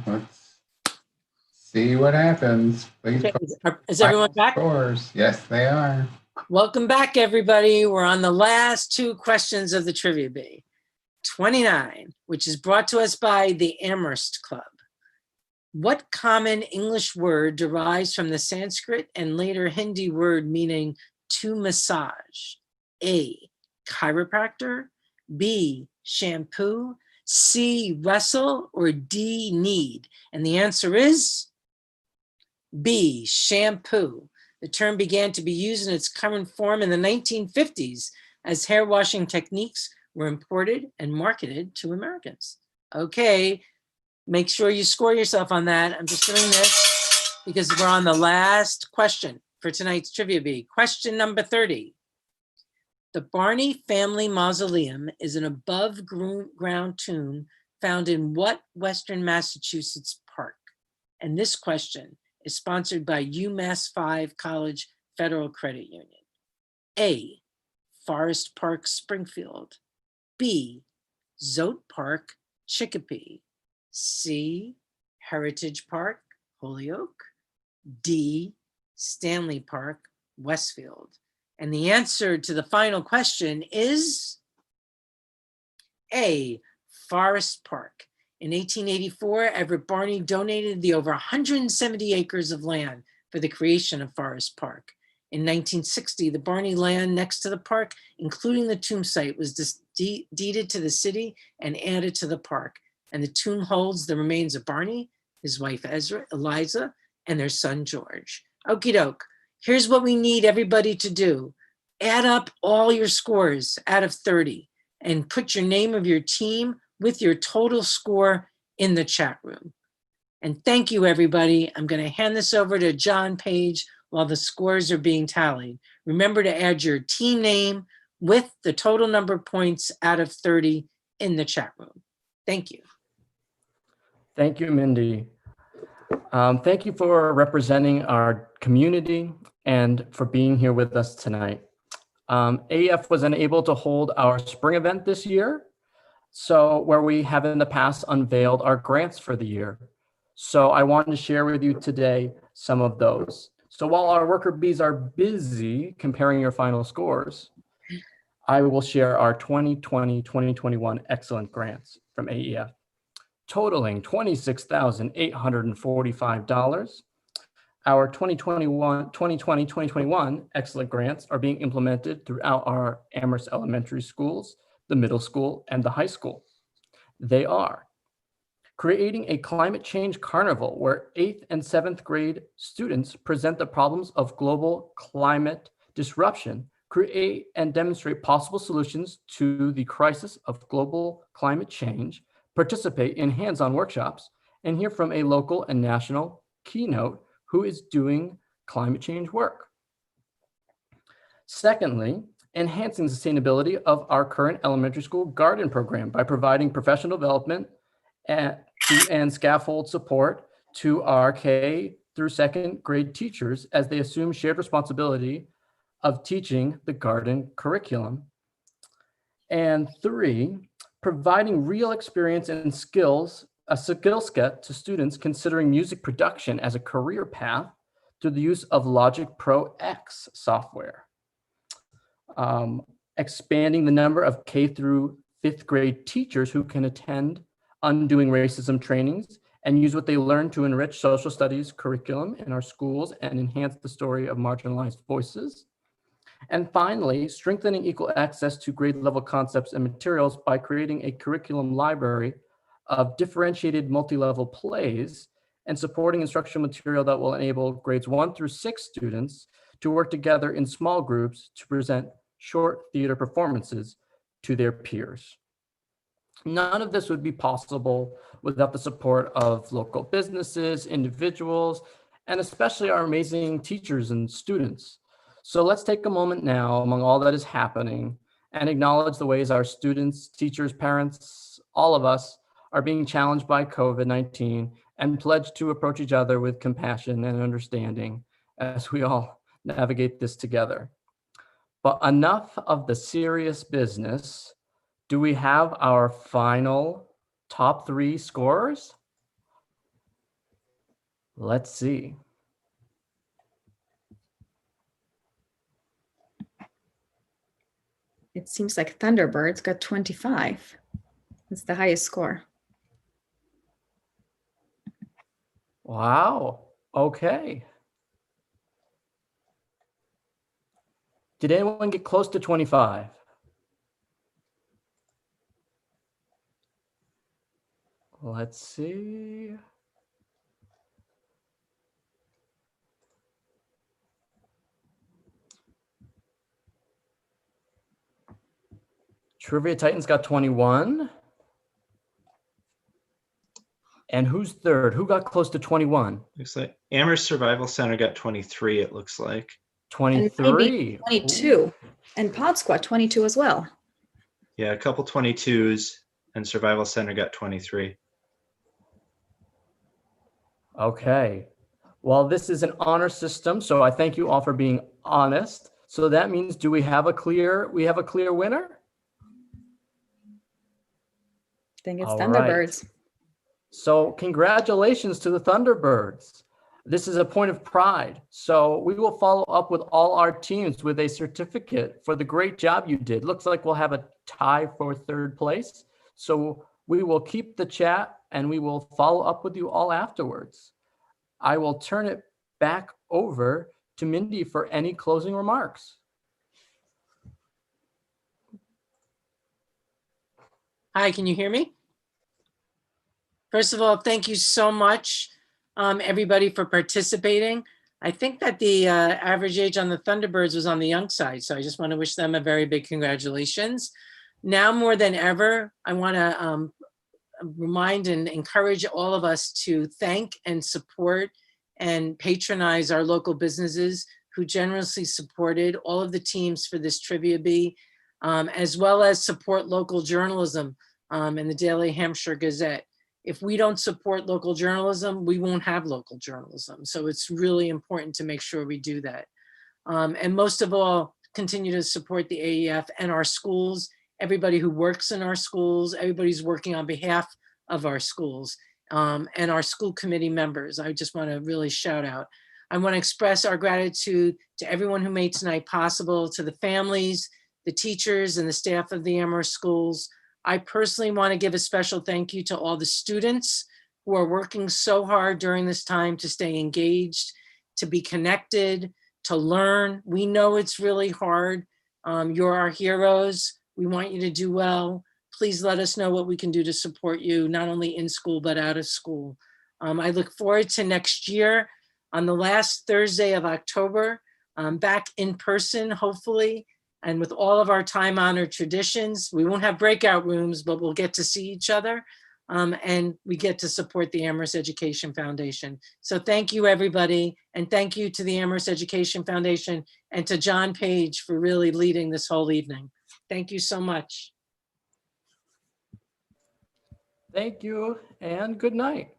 see what happens. Please Okay, post is everyone final back? scores. Yes, they are. Welcome back, everybody. We're on the last two questions of the Trivia Bee. 29, which is brought to us by the Amherst Club. What common English word derives from the Sanskrit and later Hindi word meaning to massage? A, chiropractor, B, shampoo, C, wrestle, or D, knead? And the answer is B, shampoo. The term began to be used in its current form in the 1950s as hair washing techniques were imported and marketed to Americans. Okay, make sure you score yourself on that. I'm just doing this because we're on the last question for tonight's Trivia Bee. Question number 30. The Barney Family Mausoleum is an above ground tomb found in what Western Massachusetts park? And this question is sponsored by UMass 5 College Federal Credit Union. A, Forest Park, Springfield. B, Zote Park, Chicopee. C, Heritage Park, Holyoke. D, Stanley Park, Westfield. And the answer to the final question is A, Forest Park. In 1884, Everett Barney donated the over 170 acres of land for the creation of Forest Park. In 1960, the Barney land next to the park, including the tomb site, was deeded to the city and added to the park. And the tomb holds the remains of Barney, his wife Eliza, and their son George. Okie doke. Here's what we need everybody to do. Add up all your scores out of 30 and put your name of your team with your total score in the chat room. And thank you, everybody. I'm going to hand this over to John Page while the scores are being tallied. Remember to add your team name with the total number of points out of 30 in the chat room. Thank you. Thank you, Mindy. Thank you for representing our community and for being here with us tonight. AEF was unable to hold our spring event this year, so where we have in the past unveiled our grants for the year. So I wanted to share with you today some of those. So while our worker bees are busy comparing your final scores, I will share our 2020-2021 excellent grants from AEF, totaling $26,845. Our 2020-2021 excellent grants are being implemented throughout our Amherst elementary schools, the middle school, and the high school. They are creating a climate change carnival where 8th and 7th grade students present the problems of global climate disruption, create and demonstrate possible solutions to the crisis of global climate change, participate in hands-on workshops, and hear from a local and national keynote who is doing climate change work. Secondly, enhancing sustainability of our current elementary school garden program by providing professional development and scaffold support to our K through 2nd grade teachers as they assume shared responsibility of teaching the garden curriculum. And 3, providing real experience and skills, a skill set to students considering music production as a career path through the use of Logic Pro X software. Expanding the number of K through 5th grade teachers who can attend Undoing Racism trainings and use what they learn to enrich social studies curriculum in our schools and enhance the story of marginalized voices. And finally, strengthening equal access to grade level concepts and materials by creating a curriculum library of differentiated multi-level plays and supporting instructional material that will enable grades 1 through 6 students to work together in small groups to present short theater performances to their peers. None of this would be possible without the support of local businesses, individuals, and especially our amazing teachers and students. So let's take a moment now among all that is happening and acknowledge the ways our students, teachers, parents, all of us are being challenged by COVID-19 and pledge to approach each other with compassion and understanding as we all navigate this together. But enough of the serious business. Do we have our final top 3 scorers? Let's see. It seems like Thunderbirds got 25. That's the highest score. Wow. Okay. Did anyone get close to 25? Let's see. Trivia Titans got 21. And who's third? Who got close to 21? Looks like Amherst Survival Center got 23, it looks like. And 23. maybe 22. And Pod Squad 22 as well. Yeah, a couple 22s, and Survival Center got 23. Okay. Well, this is an honor system, so I thank you all for being honest. So that means, do we have a clear winner? I think it's All Thunderbirds. right. So congratulations to the Thunderbirds. This is a point of pride. So we will follow up with all our teams with a certificate for the great job you did. Looks like we'll have a tie for third place. So we will keep the chat and we will follow up with you all afterwards. I will turn it back over to Mindy for any closing remarks. Hi, can you hear me? First of all, thank you so much, everybody, for participating. I think that the average age on the Thunderbirds was on the young side, so I just want to wish them a very big congratulations. Now more than ever, I want to remind and encourage all of us to thank and support and patronize our local businesses who generously supported all of the teams for this Trivia Bee, as well as support local journalism in the Daily Hampshire Gazette. If we don't support local journalism, we won't have local journalism. So it's really important to make sure we do that. And most of all, continue to support the AEF and our schools, everybody who works in our schools, everybody's working on behalf of our schools, and our school committee members. I just want to really shout out. I want to express our gratitude to everyone who made tonight possible, to the families, the teachers, and the staff of the Amherst schools. I personally want to give a special thank you to all the students who are working so hard during this time to stay engaged, to be connected, to learn. We know it's really hard. You're our heroes. We want you to do well. Please let us know what we can do to support you, not only in school, but out of school. I look forward to next year on the last Thursday of October, back in person, hopefully, and with all of our time-honored traditions. We won't have breakout rooms, but we'll get to see each other, and we get to support the Amherst Education Foundation. So thank you, everybody, and thank you to the Amherst Education Foundation and to John Page for really leading this whole evening. Thank you so much. Thank you and good night.